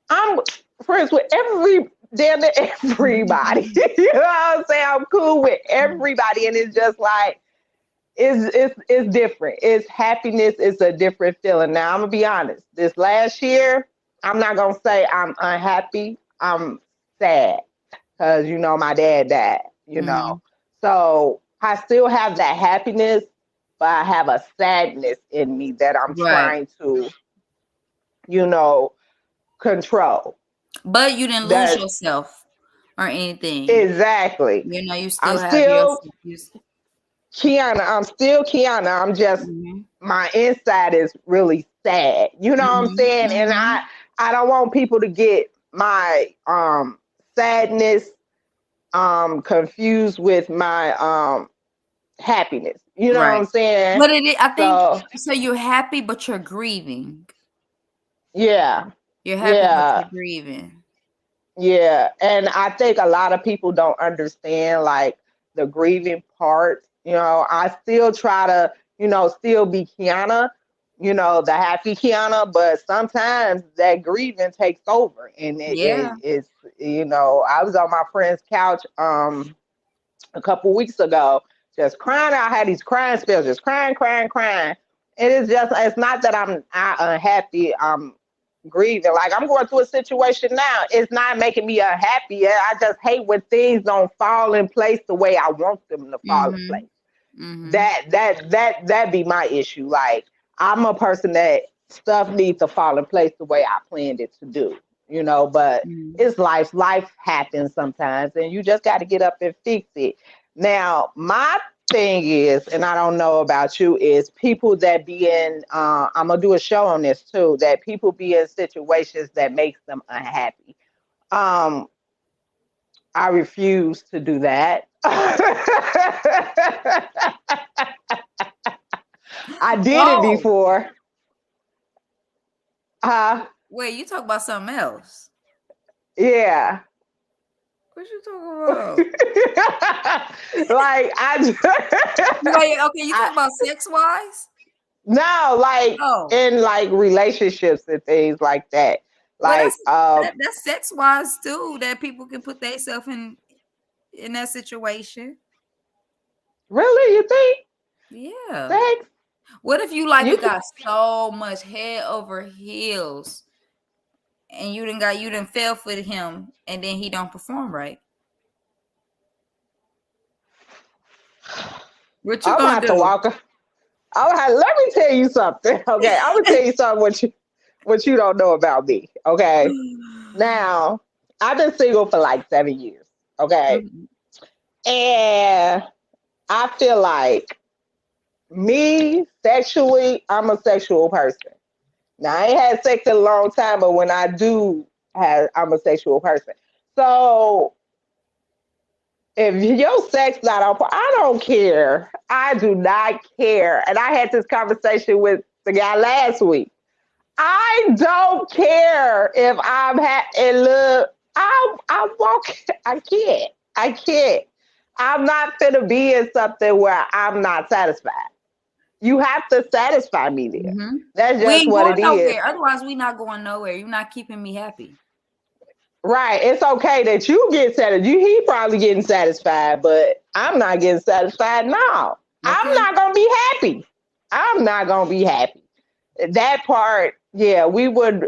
I'm friends with damn near everybody. You know what I'm saying? I'm cool with everybody, and it's just like, it's different. It's happiness. It's a different feeling. Now, I'm gonna be honest. This last year, I'm not gonna say I'm unhappy. I'm sad because my dad died. So I still have that happiness, but I have a sadness in me that I'm trying to, control. But you didn't lose yourself or anything. Exactly. You still have Kianna. I'm still Kianna. I'm just, my inside is really sad. You know what I'm saying? And I don't want people to get my sadness confused with my happiness. You know what I'm saying? But I think so. You're happy, but you're grieving. Yeah. You're happy, but you're grieving. Yeah. And I think a lot of people don't understand like the grieving part. I still try to, still be Kianna, the happy Kianna, but sometimes that grieving takes over. And it's, I was on my friend's couch a couple weeks ago, just crying. I had these crying spells, just crying. And it's not that I'm unhappy. I'm grieving. Like I'm going through a situation now. It's not making me unhappy. I just hate when things don't fall in place the way I want them to fall in place. That be my issue. Like I'm a person that stuff needs to fall in place the way I planned it to do. But it's life. Life happens sometimes, and you just got to get up and fix it. Now, my thing is, and I don't know about you, is people that be in. I'm gonna do a show on this too. That people be in situations that makes them unhappy. Um, I refuse to do that. I did it before. Wait, you talk about something else? Yeah. What you talking about? Like okay, you talking about sex wise? No, like in like relationships and things like that. Like that's sex wise too. That people can put themselves in that situation. Really, you think? Yeah. Sex? What if you got so much head over heels, and you didn't fell for him, and then he don't perform right? What you gonna do? Let me tell you something. Okay, I'm gonna tell you something what you don't know about me. Okay, now I've been single for like 7 years. Okay, and I feel like me sexually, I'm a sexual person. Now I ain't had sex in a long time, but when I do I'm a sexual person. So if your sex not on point, I don't care. I do not care. And I had this conversation with the guy last week. I don't care if I'm and look, I walk. I can't. I'm not gonna be in something where I'm not satisfied. You have to satisfy me there. That's just what it is. Otherwise, we not going nowhere. You're not keeping me happy. Right. It's okay that you get satisfied. He probably getting satisfied, but I'm not getting satisfied now. Okay. I'm not gonna be happy. I'm not gonna be happy. That part, yeah, we would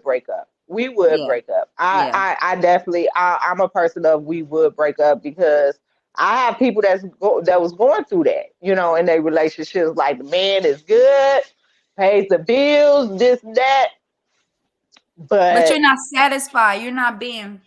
break up. We would break up. I definitely I'm a person of we would break up because I have people that was going through that, in their relationships. Like the man is good, pays the bills, this and that. But you're not satisfied. You're not being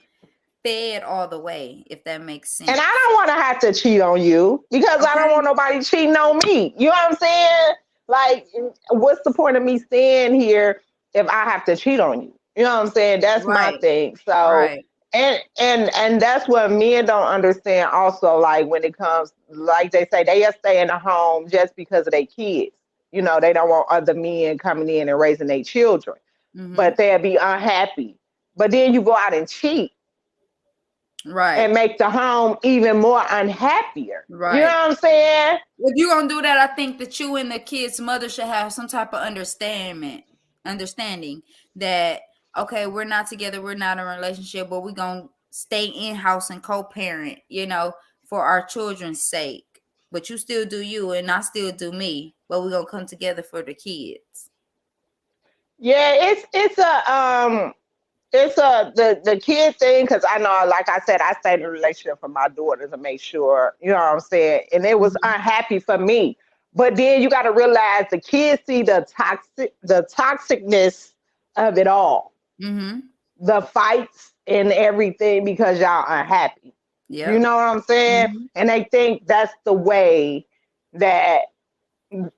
fed all the way, if that makes sense. And I don't want to have to cheat on you because I don't want nobody cheating on me. You know what I'm saying? Like, what's the point of me staying here if I have to cheat on you? You know what I'm saying? That's my thing. So, and that's what men don't understand also, like when it comes, like they say, they just stay in the home just because of their kids. They don't want other men coming in and raising their children. But they'll be unhappy. But then you go out and cheat. Right. And make the home even more unhappier. Right. You know what I'm saying? If you're going to do that, I think that you and the kid's mother should have some type of understanding that, okay, we're not together, we're not in a relationship, but we're going to stay in-house and co-parent, for our children's sake. But you still do you and I still do me, but we're going to come together for the kids. Yeah, it's the kid thing, because I know, like I said, I stayed in a relationship for my daughter to make sure, you know what I'm saying? And it was unhappy for me. But then you got to realize the kids see the toxicness of it all. The fights and everything because y'all unhappy. Yep. You know what I'm saying? And they think that's the way that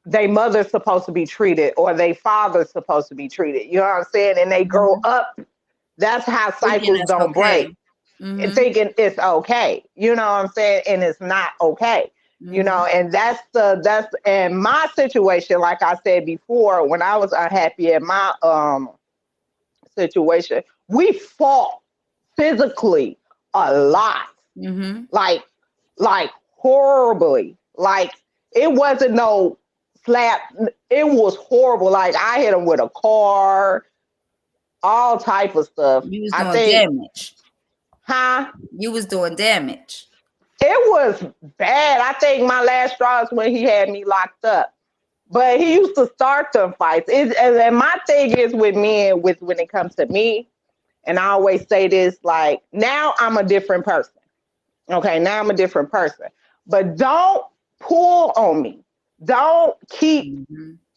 their mother's supposed to be treated or their father's supposed to be treated. You know what I'm saying? And they grow up. That's how cycles don't break. Thinking it's okay. You know what I'm saying? And it's not okay. And that's and my situation, like I said before, when I was unhappy in my situation, we fought physically a lot. Like horribly. Like it wasn't no slap. It was horrible. Like I hit him with a car. All type of stuff. You was doing damage. Huh? You was doing damage. It was bad. I think my last straw is when he had me locked up. But he used to start them fights. And my thing is with men, with when it comes to me, and I always say this, like, now I'm a different person. Okay, now I'm a different person. But don't pull on me. Don't keep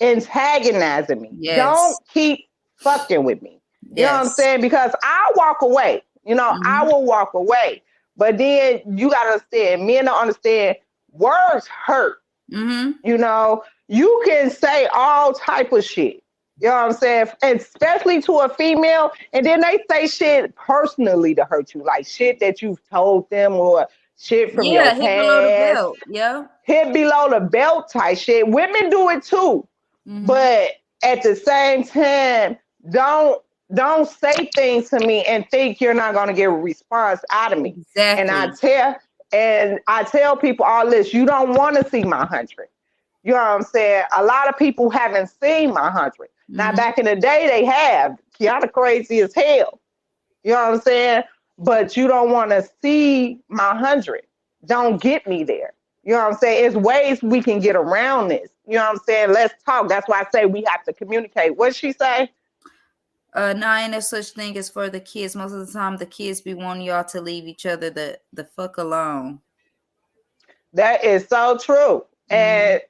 antagonizing me. Yes. Don't keep fucking with me. You know what I'm saying? Because I'll walk away. You know, I will walk away. But then you got to understand, men don't understand, words hurt. You know, you can say all type of shit. You know what I'm saying? Especially to a female. And then they say shit personally to hurt you. Like shit that you've told them or shit from your past. Hit below the belt. Yeah. Hit below the belt type shit. Women do it too. But at the same time, don't say things to me and think you're not going to get a response out of me. Exactly. And I tell people all this, you don't want to see my 100. You know what I'm saying? A lot of people haven't seen my 100. Now, back in the day, they have. Kianna crazy as hell. You know what I'm saying? But you don't want to see my 100. Don't get me there. You know what I'm saying? It's ways we can get around this. You know what I'm saying? Let's talk. That's why I say we have to communicate. What'd she say? Nah, ain't no such thing as for the kids. Most of the time, the kids be wanting y'all to leave each other the fuck alone. That is so true. And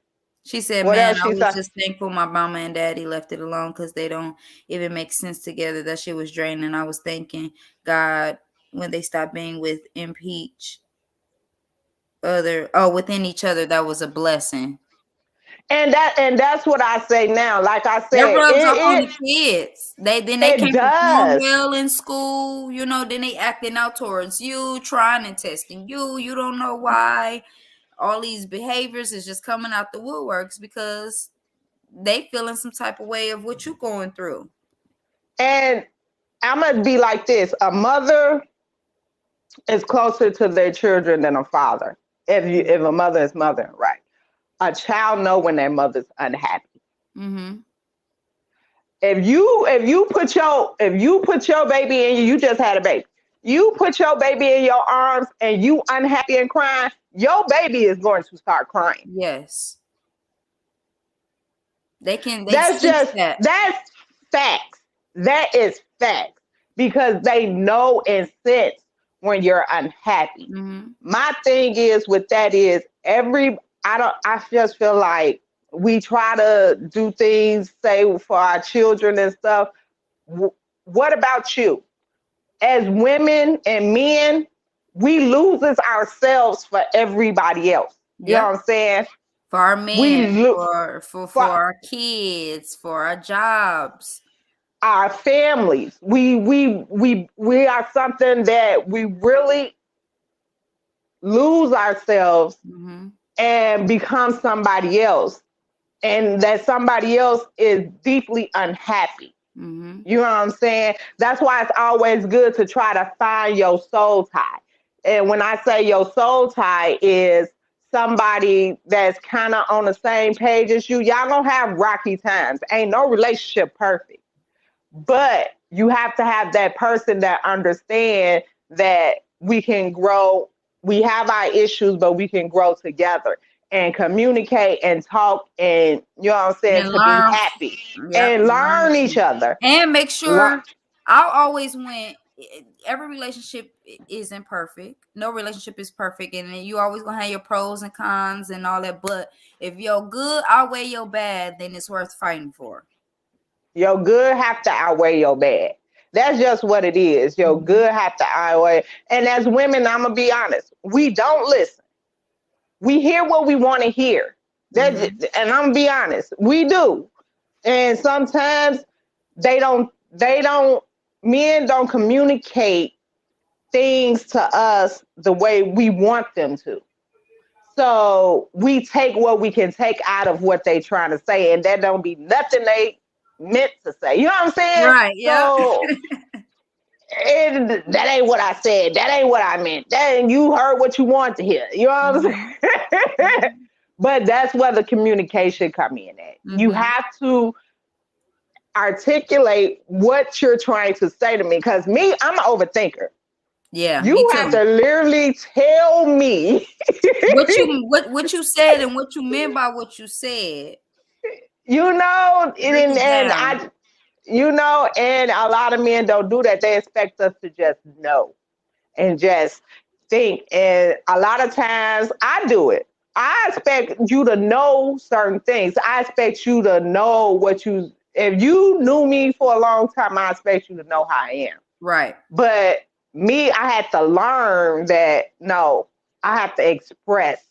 she said, man, I was just thankful my mama and daddy left it alone because they don't even make sense together. That shit was draining. I was thanking God when they stopped being within each other, that was a blessing. And that's what I say now. Like I said, it rubs off on the kids. They can't perform well in school. You know, then they acting out towards you, trying and testing you. You don't know why. All these behaviors is just coming out the woodworks because they feeling some type of way of what you're going through. And I'm gonna be like this: a mother is closer to their children than a father. If a mother is mothering, right? A child know when their mother's unhappy. If you put your baby in you just had a baby. You put your baby in your arms and you unhappy and crying, your baby is going to start crying. Yes. That's facts. That is facts. Because they know and sense when you're unhappy. My thing is with that is I just feel like we try to do things, say for our children and stuff. What about you? As women and men, we loses ourselves for everybody else. You know what I'm saying? For our men, for our kids, for our jobs, our families. We are something that we really lose ourselves and become somebody else. And that somebody else is deeply unhappy. You know what I'm saying? That's why it's always good to try to find your soul tie. And when I say your soul tie is somebody that's kind of on the same page as you, y'all gonna have rocky times. Ain't no relationship perfect. But you have to have that person that understand that we can grow. We have our issues, but we can grow together and communicate and talk and, you know what I'm saying, to be happy and learn each other. And make sure, I always went, every relationship isn't perfect. No relationship is perfect. And you always going to have your pros and cons and all that. But if your good outweigh your bad, then it's worth fighting for. Your good have to outweigh your bad. That's just what it is. Your good have to outweigh. And as women, I'm going to be honest, we don't listen. We hear what we want to hear. And I'm going to be honest, we do. And sometimes men don't communicate things to us the way we want them to. So we take what we can take out of what they trying to say, and that don't be nothing they meant to say. You know what I'm saying? Right. Yeah. So that ain't what I said. That ain't what I meant. You heard what you want to hear. You know what I'm saying? But that's where the communication come in at. You have to articulate what you're trying to say to me. Because I'm an overthinker. Yeah. You have to literally tell me what you said and what you meant by what you said. You know, Break it and down. I, and a lot of men don't do that. They expect us to just know and just think. And a lot of times I do it. I expect you to know certain things. I expect you to know if you knew me for a long time, I expect you to know how I am. Right. But me, I had to learn that no, I have to express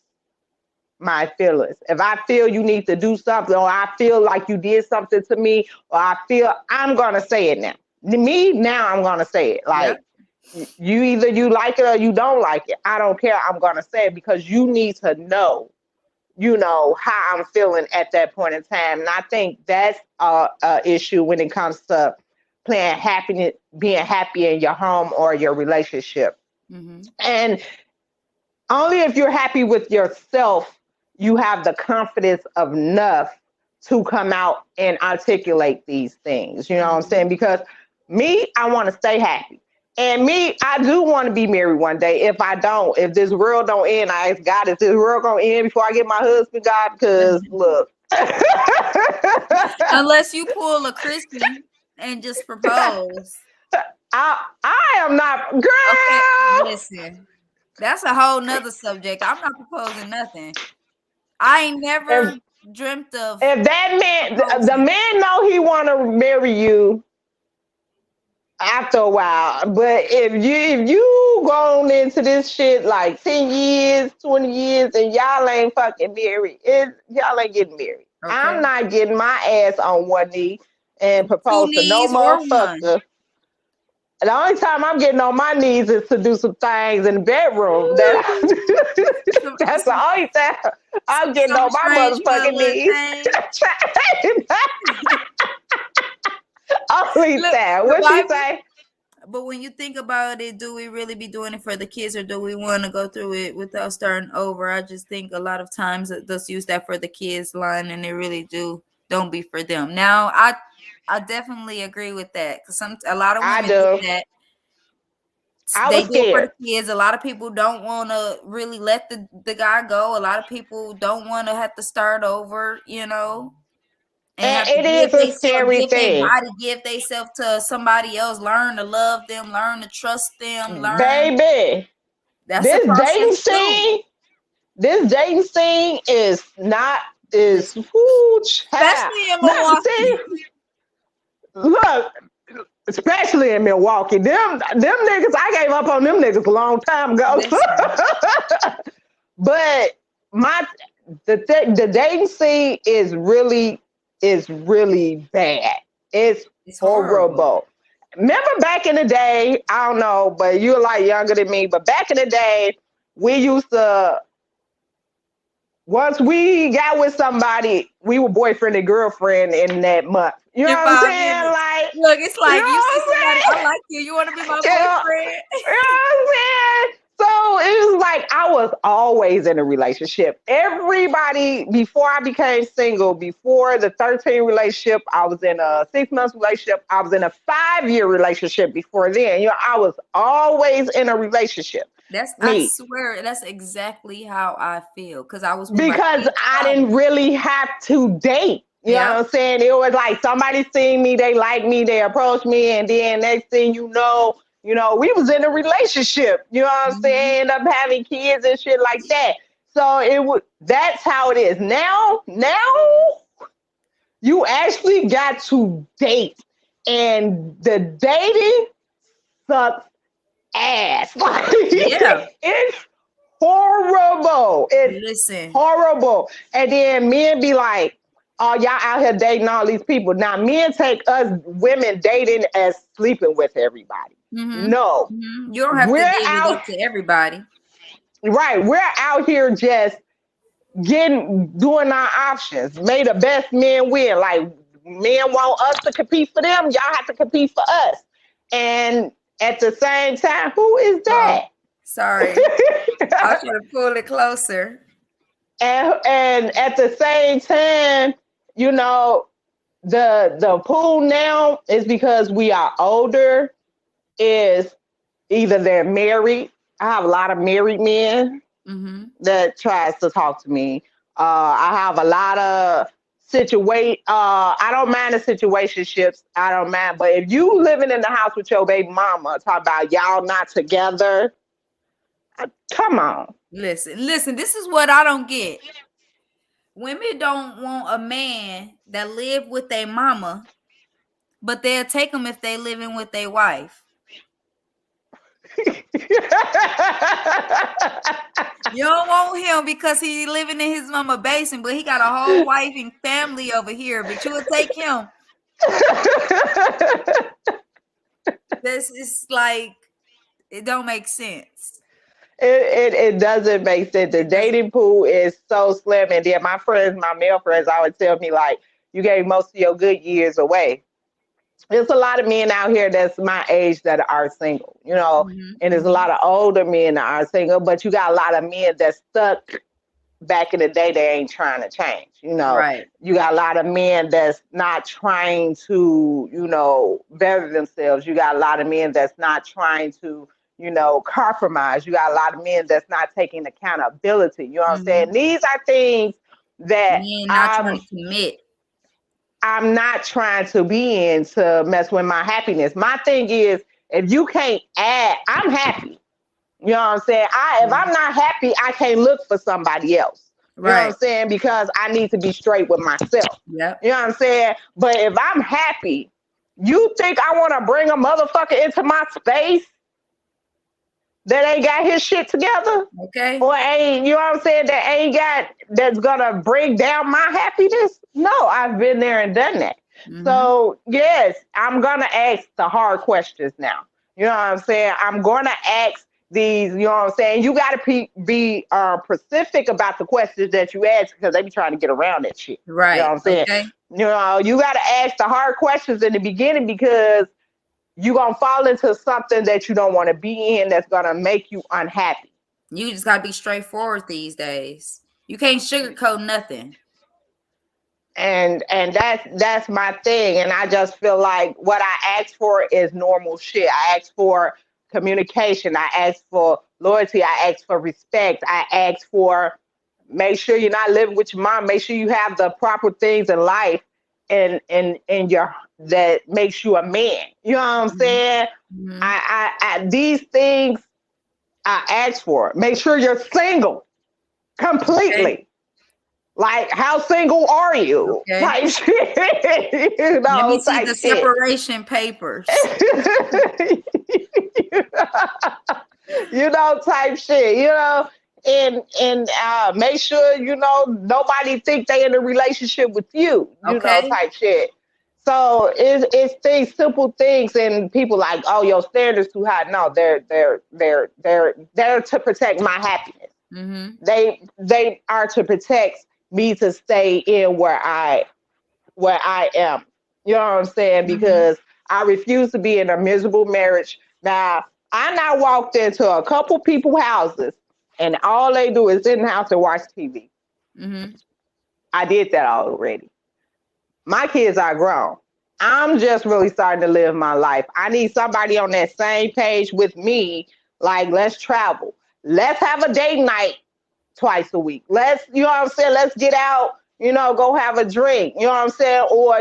my feelings. If I feel you need to do something, or I feel like you did something to me, or I feel, I'm gonna say it now. Me now, I'm gonna say it. Yep. Like you either you like it or you don't like it. I don't care. I'm gonna say it because you need to know. How I'm feeling at that point in time, and I think that's a issue when it comes to playing happiness, being happy in your home or your relationship. Mm-hmm. And only if you're happy with yourself, you have the confidence enough to come out and articulate these things. You know what I'm saying? Because me, I want to stay happy. And me, I do want to be married one day. If this world don't end, I ask God, is this world gonna end before I get my husband, God? Because look. Unless you pull a Christian and just propose. I am not, Okay, girl. listen. That's a whole nother subject. I'm not proposing nothing. I ain't never If dreamt of if that man, the proposing. man know he want to marry you after a while, but if you gone into this shit like 10 years, 20 years, and y'all ain't fucking married, y'all ain't getting married. I'm Okay. not getting my ass on one knee and Two propose to no knees or one. motherfucker. The only time I'm getting on my knees is to do some things in the bedroom. Some, That's the some, only time I'm getting some on my strange for a motherfucking little knees. change. Only Look, time. the What she Bible. say? But when you think about it, do we really be doing it for the kids, or do we want to go through it without starting over? I just think a lot of times it does use that for the kids line, and they really don't be for them. Now, I definitely agree with that, because a lot of I women do do. that. I They was do it for scared. the kids. A lot of people don't want to really let the guy go. A lot of people don't want to have to start over, and And have to it is a scary give their thing. body, give themselves to somebody else, learn to love them, learn to trust them, learn. Baby, That's a this process dating too. scene, this dating scene is not is Listen, huge. especially in Not Milwaukee. see, look, especially in Milwaukee. Them niggas, I gave up on them niggas a long time ago. Listen, But my the dating scene is really bad. It's it's horrible. horrible. Remember back in the day, I don't know, but you're like younger than me, but back in the day, we used to once we got with somebody, we were boyfriend and girlfriend in that month. You know In what I'm 5 minutes. saying? Like, Look, it's you know like you see what somebody, I'm I saying? like you. You want to be my You know, boyfriend? you know what I'm saying? So it was like I was always in a relationship. Everybody, before I became single, before the 13 relationship, I was in a 6 month relationship. I was in a 5 year relationship before then. I was always in a relationship. I Me. swear, that's exactly how I feel. Because I was with my Because kids' I father. didn't really have to date. You know Yep. what I'm saying? It was like somebody seen me, they liked me, they approached me, and then next thing we was in a relationship. You know what I'm Hmm. saying? End up having kids and shit like that. So that's how it is. Now you actually got to date. And the dating sucks ass. Like Yeah. it's horrible. It's Listen. horrible. And then men be like, oh, y'all out here dating all these people. Now, men take us women dating as sleeping with everybody. Hmm. No, Hmm. You don't have to we're give it out, up to everybody. right? We're out here just doing our options. May the best men win. Like, men want us to compete for them. Y'all have to compete for us. And at the same time, who is Oh, that? sorry. I'll try to pull it closer. And at the same time, you know, the pool now is because we are older, is either they're married. I have a lot of married men Hmm. that tries to talk to me. I have a lot of I don't mind the situationships. I don't mind. But if you living in the house with your baby mama, talk about y'all not together. Come on. Listen, this is what I don't get. Women don't want a man that live with their mama, but they'll take them if they living with their wife. You don't want him because he living in his mama basement, but he got a whole wife and family over here. But you would take him. This is like, it don't make sense. It doesn't make sense. The dating pool is so slim, and then my male friends, always tell me like, you gave most of your good years away. There's a lot of men out here that's my age that are single, and there's a lot of older men that are single, but you got a lot of men that's stuck back in the day. They ain't trying to change, Right. You got a lot of men that's not trying to, better themselves. You got a lot of men that's not trying to, compromise. You got a lot of men that's not taking accountability. You know what I'm saying? These are things that Men not trying to commit. I'm not trying to be in to mess with my happiness. My thing is, if you can't add, I'm happy. You know what I'm saying? If I'm not happy, I can't look for somebody else. You know what I'm saying? Because I need to be straight with myself. Yep. You know what I'm saying? But if I'm happy, you think I want to bring a motherfucker into my space that ain't got his shit together? Okay. Or ain't, you know what I'm saying, that's gonna bring down my happiness? No, I've been there and done that. So yes, I'm gonna ask the hard questions now. You know what I'm saying? I'm gonna ask these, you know what I'm saying? You gotta be specific about the questions that you ask, because they be trying to get around that shit. Right. You know what I'm saying? Okay. You gotta ask the hard questions in the beginning, because you're going to fall into something that you don't want to be in, that's going to make you unhappy. You just got to be straightforward these days. You can't sugarcoat nothing. And that's my thing. And I just feel like what I ask for is normal shit. I ask for communication. I ask for loyalty. I ask for respect. I ask for, make sure you're not living with your mom. Make sure you have the proper things in life and your that makes you a man. You know what I'm saying? I these things I ask for. Make sure you're single completely. Okay. Like, how single are you? Okay. Type shit. Let me see the separation papers. Type shit. And make sure nobody think they in a relationship with you. Type shit. So it's these simple things, and people like, oh, your standards too high. No, they're to protect my happiness. They are to protect me to stay in where I am. You know what I'm saying? Because I refuse to be in a miserable marriage. Now, I now walked into a couple people's houses, and all they do is sit in the house and watch TV. I did that already. My kids are grown. I'm just really starting to live my life. I need somebody on that same page with me. Like, let's travel. Let's have a date night twice a week. Let's, you know what I'm saying? Let's get out, go have a drink, you know what I'm saying? Or,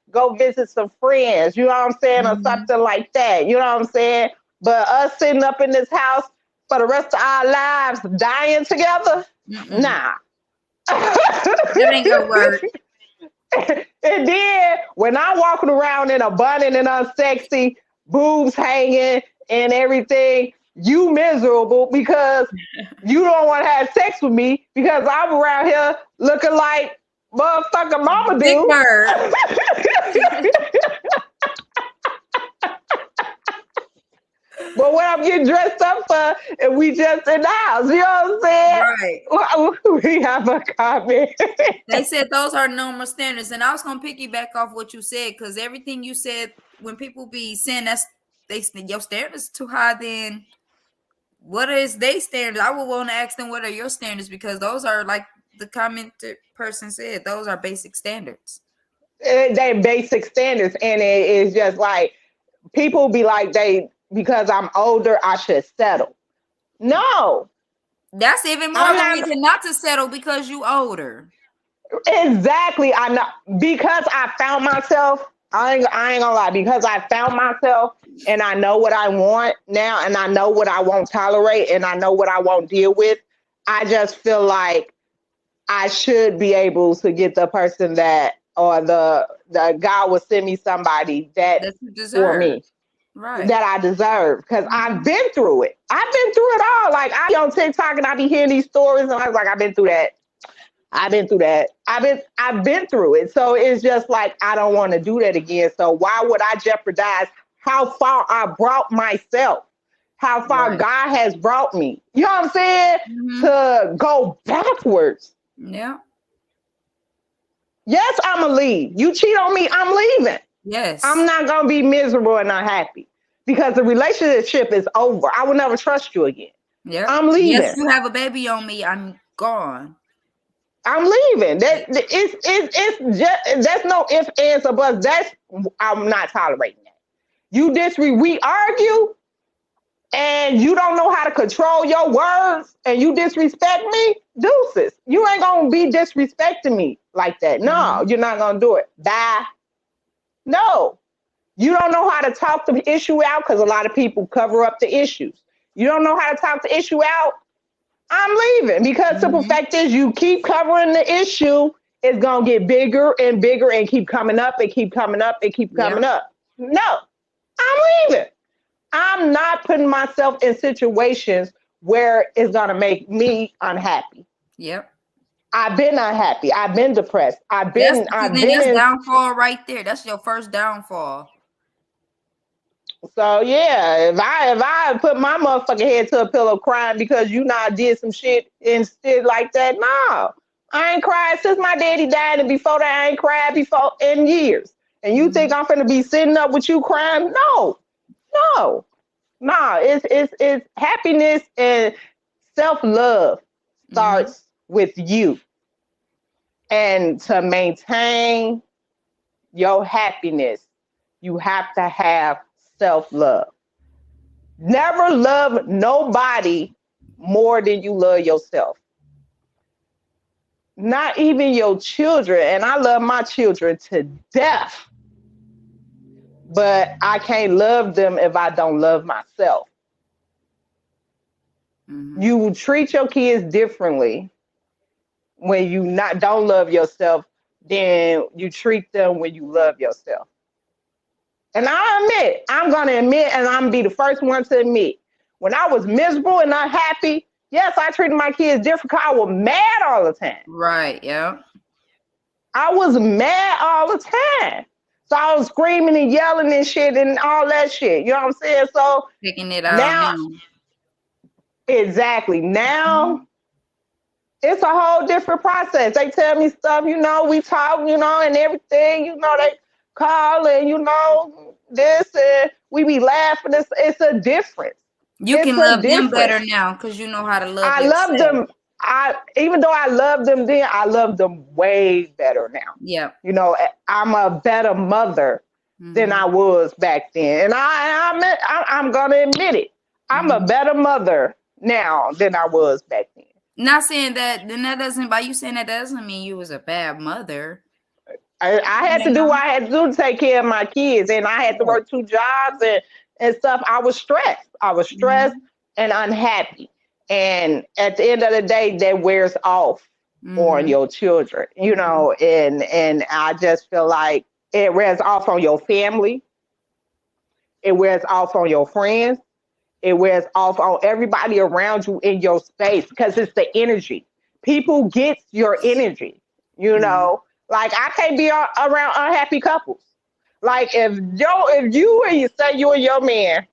go visit some friends, you know what I'm saying? Or something like that, you know what I'm saying? But us sitting up in this house for the rest of our lives dying together? Nah. That ain't gonna work. And then when I'm walking around in abundant and unsexy, boobs hanging and everything, you miserable because you don't want to have sex with me because I'm around here looking like motherfucking mama Big do. Bird. But what I'm getting dressed up for, and we just in the house, you know what I'm saying? Right. We have a comment. They said those are normal standards, and I was gonna piggyback off what you said, because everything you said, when people be saying your standards too high, then what is they standards? I would want to ask them, what are your standards? Because those are, like the commented person said, those are basic standards. They basic standards, and it is just like people be like, because I'm older, I should settle. No. That's even more of a reason not to settle, because you older. Exactly. I know because I found myself. I ain't gonna lie. Because I found myself, and I know what I want now, and I know what I won't tolerate, and I know what I won't deal with. I just feel like I should be able to get the person that, or the God will send me somebody that That you for deserve. me Right. that I deserve because Mhm. I've been through it. I've been through it all. Like I be on TikTok and I be hearing these stories, and I was like, I've been through that. I've been through that. I've been through it. So it's just like I don't want to do that again. So why would I jeopardize how far I brought myself? How far Right. God has brought me. You know what I'm saying? Mhm. To go backwards. Yeah. Yes, I'ma leave. You cheat on me, I'm leaving. I'm Yes. not gonna be miserable and unhappy because the relationship is over. I will never trust you again. Yep. I'm Yes, leaving. you have a baby on me. I'm gone. I'm leaving. Yeah. It's just that's no ifs, ands, or buts. That's I'm not tolerating that. We argue and you don't know how to control your words and you disrespect me, deuces. You ain't gonna be disrespecting me like that. No, Mhm. you're not gonna do it. Bye. No. You don't know how to talk the issue out because a lot of people cover up the issues. You don't know how to talk the issue out. I'm leaving because simple Mhm. fact is you keep covering the issue, it's gonna get bigger and bigger and keep coming up and keep coming up and keep coming Yep. up. No, I'm leaving. I'm not putting myself in situations where it's gonna make me unhappy. Yep. I've been unhappy. I've been depressed. I've That's been because I've then been that's in. downfall right there. That's your first downfall. So yeah, if I put my motherfucking head to a pillow crying because you not did some shit and shit like that, no. I ain't cried since my daddy died, and before that I ain't cried before in years. And you think Mhm. I'm finna be sitting up with you crying? No, no, no. It's happiness and self-love Mhm. starts with you. And to maintain your happiness, you have to have self-love. Never love nobody more than you love yourself. Not even your children. And I love my children to death, but I can't love them if I don't love myself. Mhm. You treat your kids differently when you not don't love yourself than you treat them when you love yourself. And I'm gonna admit, and I'm gonna be the first one to admit, when I was miserable and unhappy, yes, I treated my kids different because I was mad all the time. Right. Yep. I was mad all the time. So I was screaming and yelling and shit and all that shit. You know what I'm saying? So Picking it out now, now. exactly. Now Mhm. it's a whole different process. They tell me stuff, we talk, and everything, they call and this and we be laughing. It's a difference. You It's can a love them better difference. now because you know how to love I love yourself. them. I Even though I loved them then, I love them way better now. Yep. I'm a better mother than Mhm. I was back then, and I'm gonna admit it. I'm a Mhm. better mother now than I was back then. Not saying that. Then that doesn't. By you saying that doesn't mean you was a bad mother. I had You to do what know. I had to do to take care of my kids, and I had to Right. work two jobs and stuff. I was stressed. I was stressed Mhm. and unhappy. And at the end of the day, that wears off on Mhm. your children, Mhm. and I just feel like it wears off on your family. It wears off on your friends. It wears off on everybody around you in your space because it's the energy. People get your energy, you Mhm. know. Like I can't be around unhappy couples. Like if you and you say you and your man,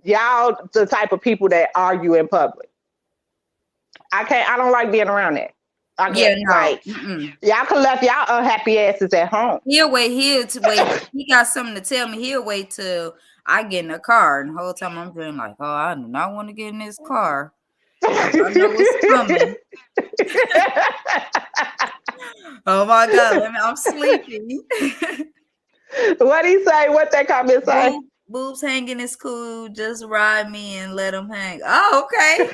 y'all the type of people that argue in public. I don't like being around that. I Yeah. get No. like Mm-mm. y'all can left y'all unhappy asses at home. He'll wait. He got something to tell me. He'll wait till I get in the car, and the whole time I'm feeling like, oh, I do not want to get in this car because I know it's coming. Oh my God, I'm sleepy. What he say? What that comment say? Boobs hanging is cool. Just ride me and let them hang. Oh, okay.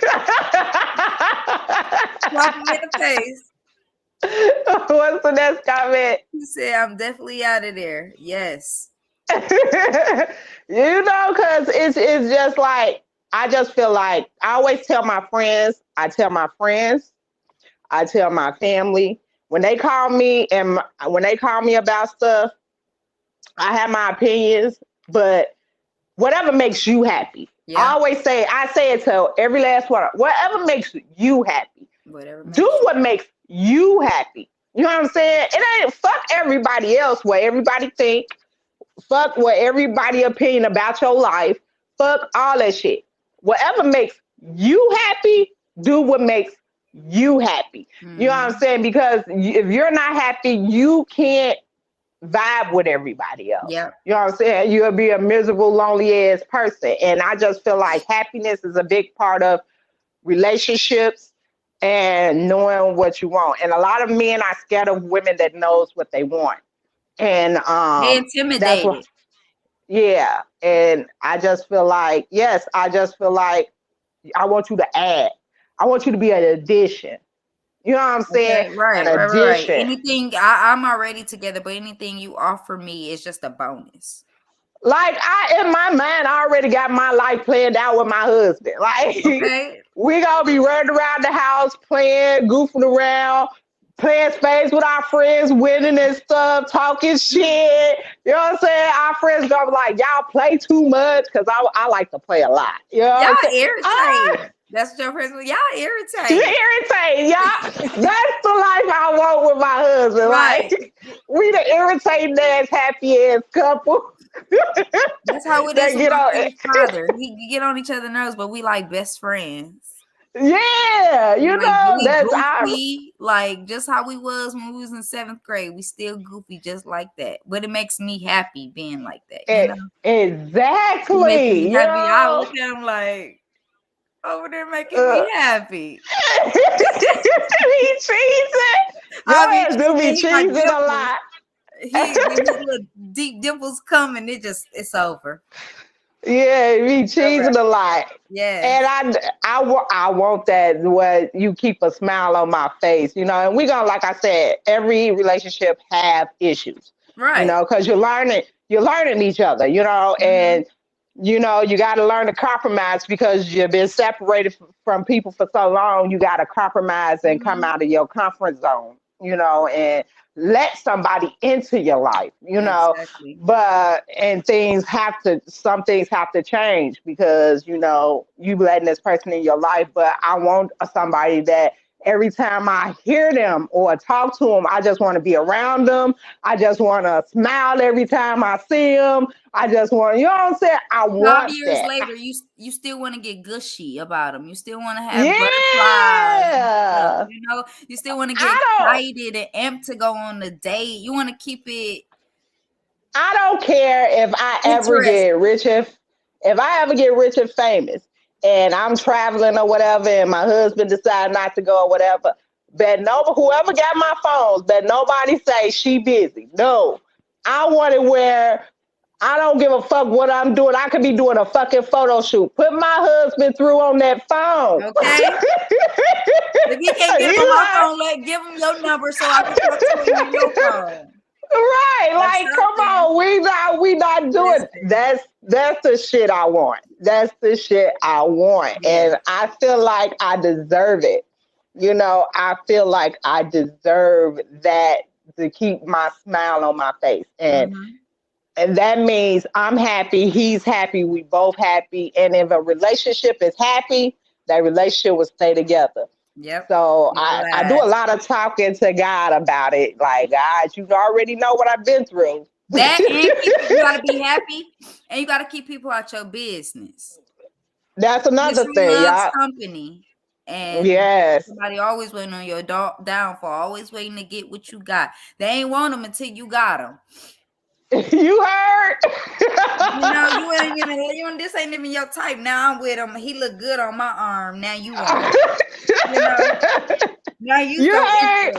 Slap him in the face. What's the next comment? He said, I'm definitely out of there. Yes. Because it's just like, I just feel like I always tell my friends, I tell my family when they call me when they call me about stuff, I have my opinions, but whatever makes you happy. Yeah. I say it to every last one. Whatever makes you happy. Do what makes you happy. You know what I'm saying? It ain't fuck everybody else, what everybody think. Fuck what everybody opinion about your life. Fuck all that shit. Whatever makes you happy, do what makes you happy. You know what I'm saying? Because if you're not happy, you can't vibe with everybody else. Yeah. You know what I'm saying? You'll be a miserable, lonely ass person. And I just feel like happiness is a big part of relationships and knowing what you want. And a lot of men are scared of women that knows what they want. And they intimidated. That's what, yeah. And I just feel like, yes, I just feel like I want you to add. I want you to be an addition. You know what I'm saying? Okay, right, an addition. Right. Anything I'm already together, but anything you offer me is just a bonus. Like in my mind, I already got my life planned out with my husband. Like we gonna be running around the house, playing, goofing around, playing spades with our friends, winning and stuff, talking shit. You know what I'm saying? Our friends gonna be like, y'all play too much, because I like to play a lot. You know y'all what I'm irritating. That's what your friends. Y'all irritating. You irritating, y'all. That's the life I want with my husband. Right. Like we the irritating ass, happy ass couple. That's how it is with my father. We get on each other's nerves, but we like best friends. Yeah, you like, know, really that's goofy, like just how we was when we was in 7th grade. We still goofy just like that, but it makes me happy being like that. You know? Exactly. It makes me happy. Yo. I look at him like over there making me happy. He cheesing. Your do be cheesing a lot. His little deep dimples coming, it's over. Yeah, be cheesing a lot. Yeah. And I want that where you keep a smile on my face, you know. And we gonna, like I said, every relationship have issues, right? You know, because you're learning each other, you know, and you know you got to learn to compromise because you've been separated from people for so long. You got to compromise and come out of your comfort zone, you know, and let somebody into your life, you know. Exactly. But some things have to change because, you know, you letting this person in your life. But I want somebody that every time I hear them or talk to them, I just want to be around them. I just want to smile every time I see them. I just want, you know what I'm saying? I want 12 years that. later, you still want to get gushy about them. You still want to have butterflies. You know, you still want to get excited and amped to go on the date. You want to keep it. I don't care if I ever get rich, if I ever get rich and famous and I'm traveling or whatever and my husband decides not to go or whatever, whoever got my phones, bet nobody say she busy. No, I want it where I don't give a fuck what I'm doing. I could be doing a fucking photo shoot. Put my husband through on that phone. Okay. If he can't get on my phone, give him your number so I can talk to him on your phone. Right, like come on, we not doing that's the shit I want. That's the shit I want, and I feel like I deserve it. You know, I feel like I deserve that to keep my smile on my face, and that means I'm happy, he's happy, we both happy, and if a relationship is happy, that relationship will stay together. Yep. So I do a lot of talking to God about it. Like, God, you already know what I've been through. That and you gotta be happy, and you gotta keep people out your business. That's another thing, y'all. Company, and somebody always waiting on your downfall, always waiting to get what you got. They ain't want them until you got them. You heard? You know, this ain't even your type. Now I'm with him. He look good on my arm. Now you want him. You know? Now you heard?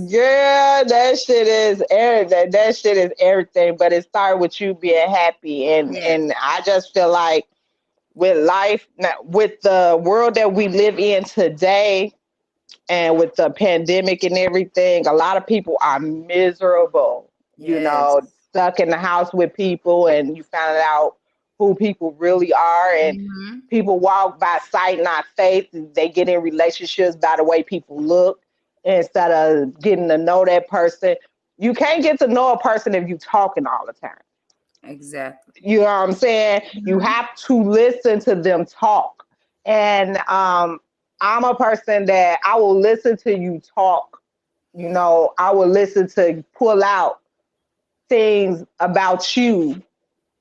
Yeah, that shit is everything. That shit is everything. But it started with you being happy, and I just feel like with life, with the world that we live in today, And with the pandemic and everything, a lot of people are miserable, Yes. stuck in the house with people, and you find out who people really are. And Mm-hmm. people walk by sight, not faith. They get in relationships by the way people look instead of getting to know that person. You can't get to know a person if you're talking all the time. Exactly. You know what I'm saying? You Mm-hmm. have to listen to them talk. And I'm a person that I will listen to you talk. I will listen to pull out things about you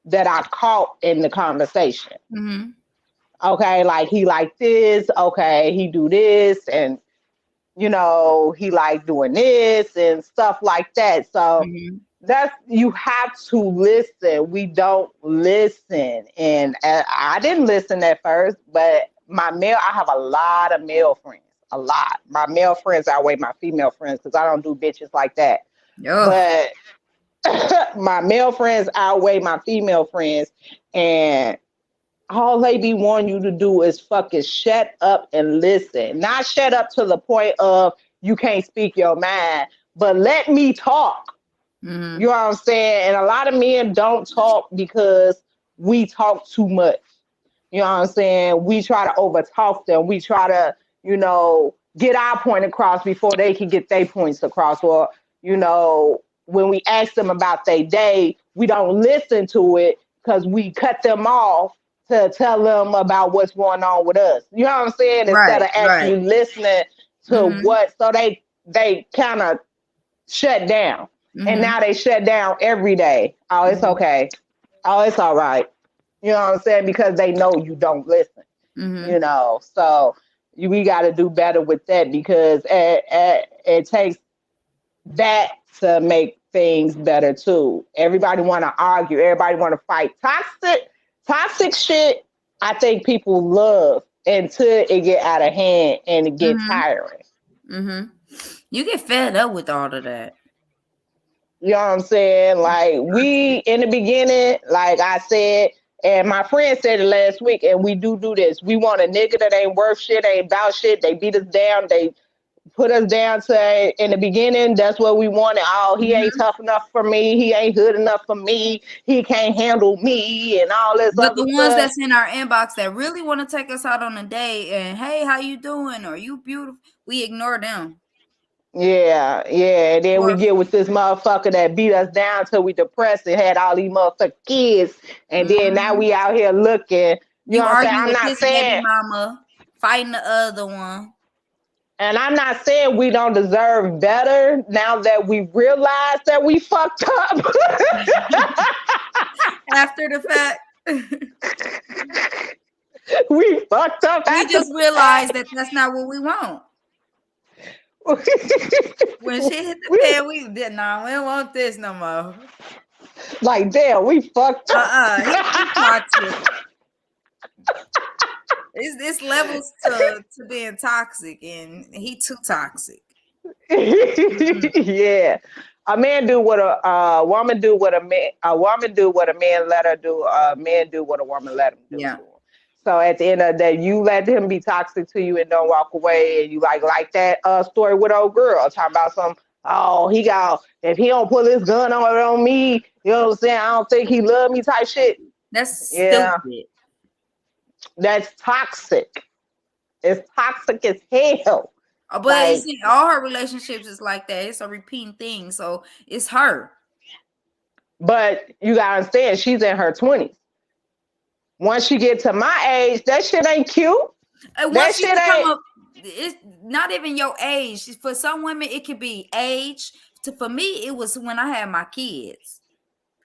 that I caught in the conversation. Mm-hmm. Okay, like he like this. Okay, he do this, and he like doing this and stuff like that. So Mm-hmm. you have to listen. We don't listen, and I didn't listen at first, but I have a lot of male friends, a lot. My male friends outweigh my female friends because I don't do bitches like that. Oh. But my male friends outweigh my female friends, and all they be wanting you to do is fucking shut up and listen. Not shut up to the point of you can't speak your mind, but let me talk. Mm-hmm. You know what I'm saying? And a lot of men don't talk because we talk too much. You know what I'm saying? We try to overtalk them. We try to, get our point across before they can get their points across. Or, when we ask them about their day, we don't listen to it because we cut them off to tell them about what's going on with us. You know what I'm saying? Instead Right. of Right. actually listening to Mm-hmm. so they kind of shut down. And Mm-hmm. now they shut down every day. Oh, it's Mm-hmm. okay. Oh, it's all right. You know what I'm saying? Because they know you don't listen. Mm-hmm. So we got to do better with that because it takes that to make things better too. Everybody want to argue. Everybody want to fight. Toxic shit. I think people love until it get out of hand and it get Mm-hmm. tiring. Mm-hmm. You get fed up with all of that. You know what I'm saying? Like we in the beginning, like I said, and my friend said it last week, and we do this. We want a nigga that ain't worth shit, ain't about shit. They beat us down. They put us down to in the beginning. That's what we wanted. Oh, he ain't Mm-hmm. tough enough for me. He ain't good enough for me. He can't handle me, and all this But other the ones stuff. that's in our inbox that really want to take us out on a date and hey, how you doing? Or you beautiful? We ignore them. Yeah, yeah. And then we Or get with this motherfucker that beat us down till we depressed and had all these motherfucking kids. And then now mm-hmm. we out here looking. You know You what I'm saying? arguing with this baby mama, fighting the other one. I'm not saying we don't deserve better now that we realize that we fucked up. After the fact. We fucked up We after just the realized fact. that that's not what we want. When shit hit the we, fan, we did nah, we don't want this no more. like, damn, we fucked up. He too toxic. It's levels to being toxic, and he too toxic. Mm-mm. Yeah. A man do what a woman do what a woman do what a man let her do. A man do what a woman let him do Yeah. to him. So at the end of the day, you let him be toxic to you and don't walk away. And you like that story with old girl talking about if he don't pull his gun on me, you know what I'm saying? I don't think he love me type shit. That's Yeah, stupid. that's toxic. It's toxic as hell. But Like, it's all her relationships is like that. It's a repeating thing. So it's her. but you gotta understand, she's in her 20s. Once you get to my age, that shit ain't cute. And That once you shit become ain't. it's not even your age. For some women, it could be age. For me, it was when I had my kids.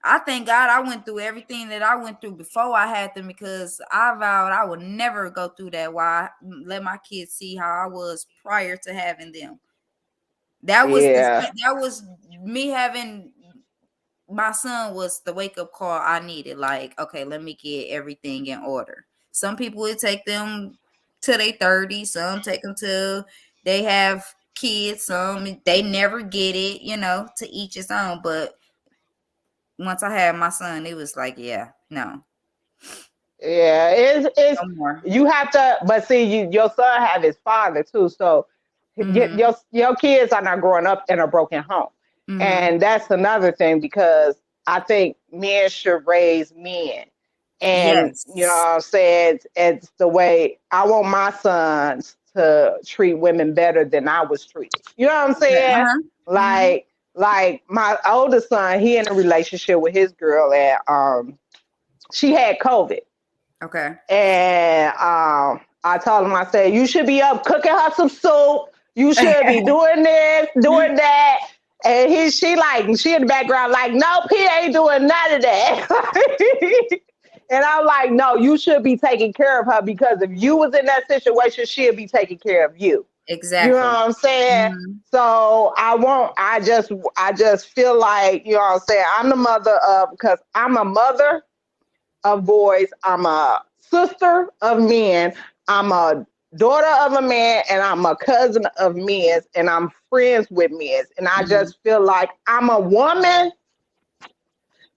I thank God I went through everything that I went through before I had them because I vowed I would never go through that while I let my kids see how I was prior to having them. That was Yeah, me having my son was the wake up call I needed. Like, okay, let me get everything in order. Some people would take them to their 30s, some take them till they have kids, some they never get it, to each his own. But once I had my son, it was like, yeah, no, yeah. It's no more. you have to, but see, your son have his father too, so Your kids are not growing up in a broken home. And that's another thing, because I think men should raise men. And you know Yes. what I'm saying? It's the way I want my sons to treat women better than I was treated. You know what I'm saying? Mhm. Like my oldest son, he in a relationship with his girl, and she had COVID. Okay. And I told him, I said, you should be up cooking her some soup. You should be doing this, doing that. And she in the background, like, nope, he ain't doing none of that. And I'm like, no, you should be taking care of her, because if you was in that situation, she'll be taking care of you. You know what Exactly. I'm saying? Mhm. So I just feel like, you know what I'm saying? I'm the mother of, because I'm a mother of boys. I'm a sister of men. I'm a daughter of a man, and I'm a cousin of men's, and I'm friends with men's. And I Mhm. just feel like I'm a woman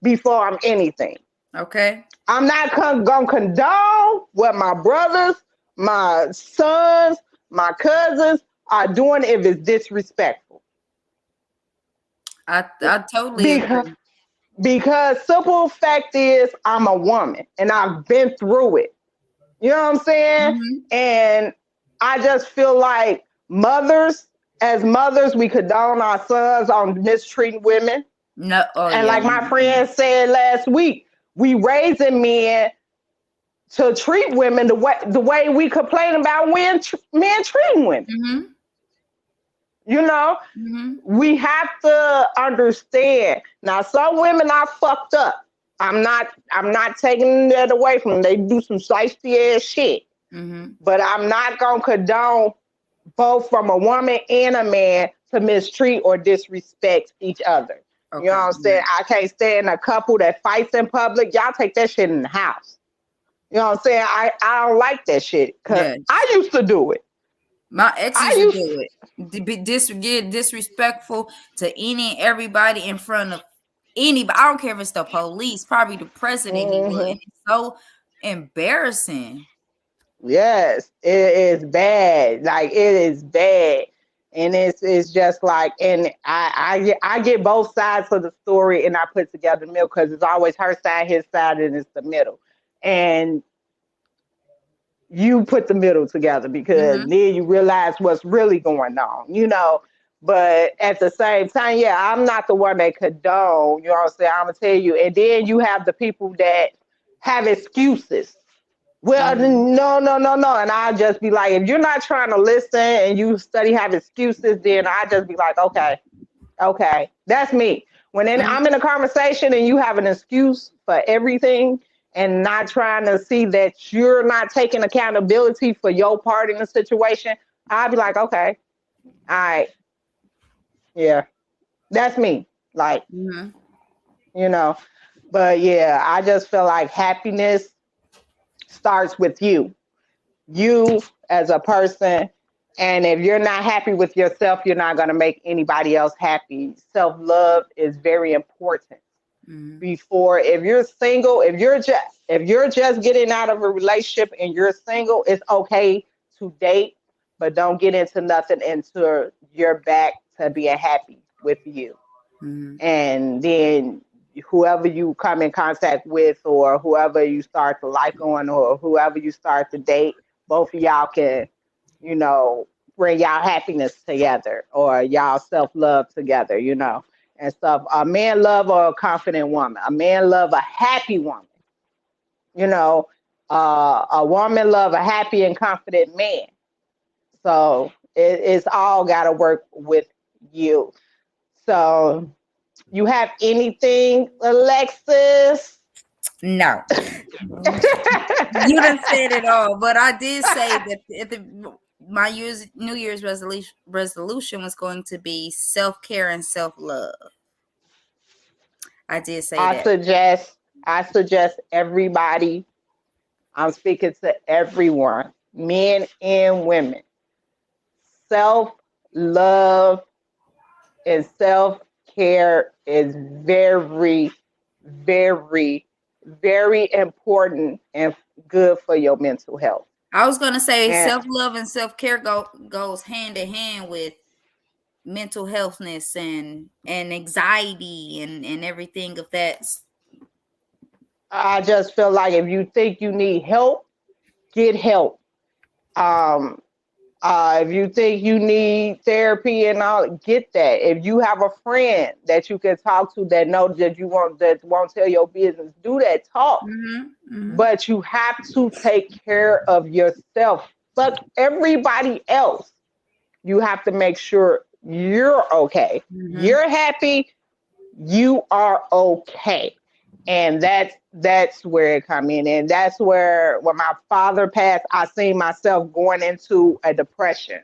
before I'm anything. Okay. I'm not gonna condone what my brothers, my sons, my cousins are doing if it's disrespectful. I totally Because agree. simple fact is, I'm a woman and I've been through it. You know what I'm saying? Mhm. And I just feel like as mothers, we condone our sons on mistreating women. No. Oh And yeah. like my friend said last week, we raising men to treat women the way we complain about men treating women. Mhm. You know, Mhm. we have to understand. Now, some women are fucked up. I'm not taking that away from them. They do some shiesty ass shit. Mhm. But I'm not gonna condone both from a woman and a man to mistreat or disrespect each other. You know Okay. what I'm saying? I can't stand a couple that fights in public. Y'all take that shit in the house. You know what I'm saying? I don't like that shit, because I Yes. used to do it. My ex I used to used do it. Get disrespectful to any and everybody in front of anybody. I don't care if it's the police, probably the president. He would, hmm and it's so embarrassing. Yes, it is bad. Like, it is bad. And it's just like, and I get both sides of the story, and I put together the middle, because it's always her side, his side, and it's the middle. And you put the middle together, because Mm-hmm. then you realize what's really going on, you know. But at the same time, yeah, I'm not the one that condone, you know what I'm saying? I'm gonna tell you. And then you have the people that have excuses. Well, Mm-hmm. no, no, no, no. And I just be like, if you're not trying to listen and you study have excuses, then I just be like, okay, okay, that's me. I'm in a conversation and you have an excuse for everything, and not trying to see that you're not taking accountability for your part in the situation, I'll be like, okay, all right, yeah, that's me. Like, Mm-hmm. you know, but yeah, I just feel like happiness starts with you as a person. And if you're not happy with yourself, you're not going to make anybody else happy. Self love is very important. Mm-hmm. Before, if you're single, if you're just getting out of a relationship and you're single, it's okay to date, but don't get into nothing until you're back to being happy with you. Mm-hmm. And then whoever you come in contact with, or whoever you start to like on, or whoever you start to date, both of y'all can, you know, bring y'all happiness together, or y'all self-love together, you know, and stuff. A man love a confident woman. A man love a happy woman, you know. A woman love a happy and confident man. So it's all got to work with you. So, you have anything, Alexis? No, you done said it all. But I did say that my New Year's resolution was going to be self care and self love. I did say I that. suggest I suggest everybody, I'm speaking to everyone, men and women. Self-love and self-care is very, very, very important and good for your mental health. I was gonna say And self-love and self-care goes hand in hand with mental healthness and anxiety and everything of that. I just feel like if you think you need help, get help. Um, if you think you need therapy and all, get that. If you have a friend that you can talk to that knows that you want that won't tell your business, do that. Talk. But you have to take care of yourself. Fuck everybody else. You have to make sure you're okay. You're happy. You are okay. And that's where it come in. And that's where when my father passed, I seen myself going into a depression.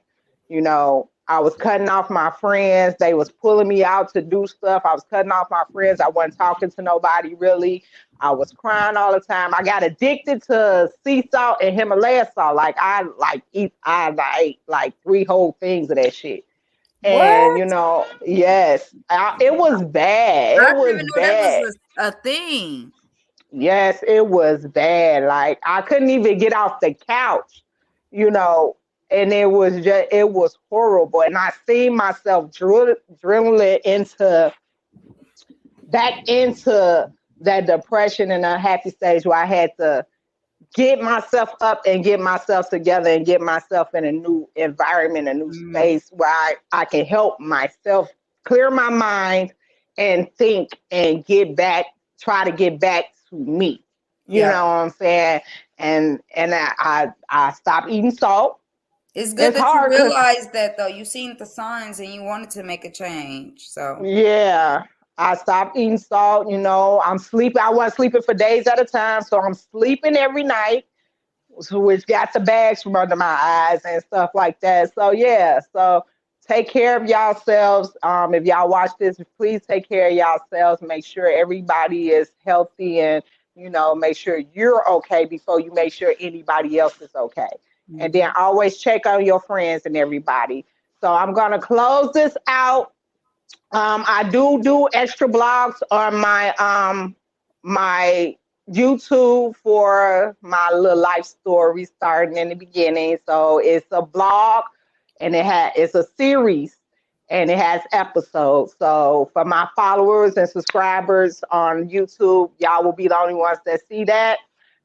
You know, I was cutting off my friends. They was pulling me out to do stuff. I was cutting off my friends. I wasn't talking to nobody really. I was crying all the time. I got addicted to sea salt and Himalaya salt. I ate like 3 whole things of that shit. And What? yes, it was bad. I It didn't was even know that bad. was a thing. Yes, it was bad. Like I couldn't even get off the couch, you know, and it was horrible. And I seen myself drilling into back into that depression and unhappy stage where I had to get myself up and get myself together and get myself in a new environment, a new space where I can help myself clear my mind and think and try to get back to me. You Yeah. know what I'm saying? And I stopped eating salt. It's good It's that you hard because realized that though. You seen the signs and you wanted to make a change. So yeah, I stopped eating salt. You know, I'm sleeping. I wasn't sleeping for days at a time, so I'm sleeping every night, which got the bags from under my eyes and stuff like that. So yeah, so take care of yourselves. If y'all watch this, please take care of yourselves. Make sure everybody is healthy and make sure you're okay before you make sure anybody else is okay. And then always check on your friends and everybody. So I'm gonna close this out. I do extra blogs on my YouTube for my little life story starting in the beginning. So it's a blog and it's a series and it has episodes. So for my followers and subscribers on YouTube, y'all will be the only ones that see that.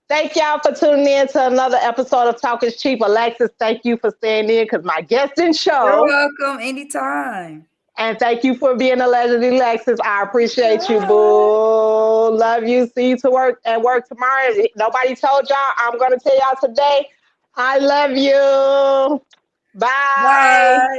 Thank y'all for tuning in to another episode of Talk is Cheap. Alexis, thank you for staying in because my guest didn't you're show. welcome anytime. And thank you for being a legend, Alexis. I appreciate you, boo. Love you. See you at work tomorrow. Nobody told y'all. I'm gonna tell y'all today. I love you. Bye. Bye.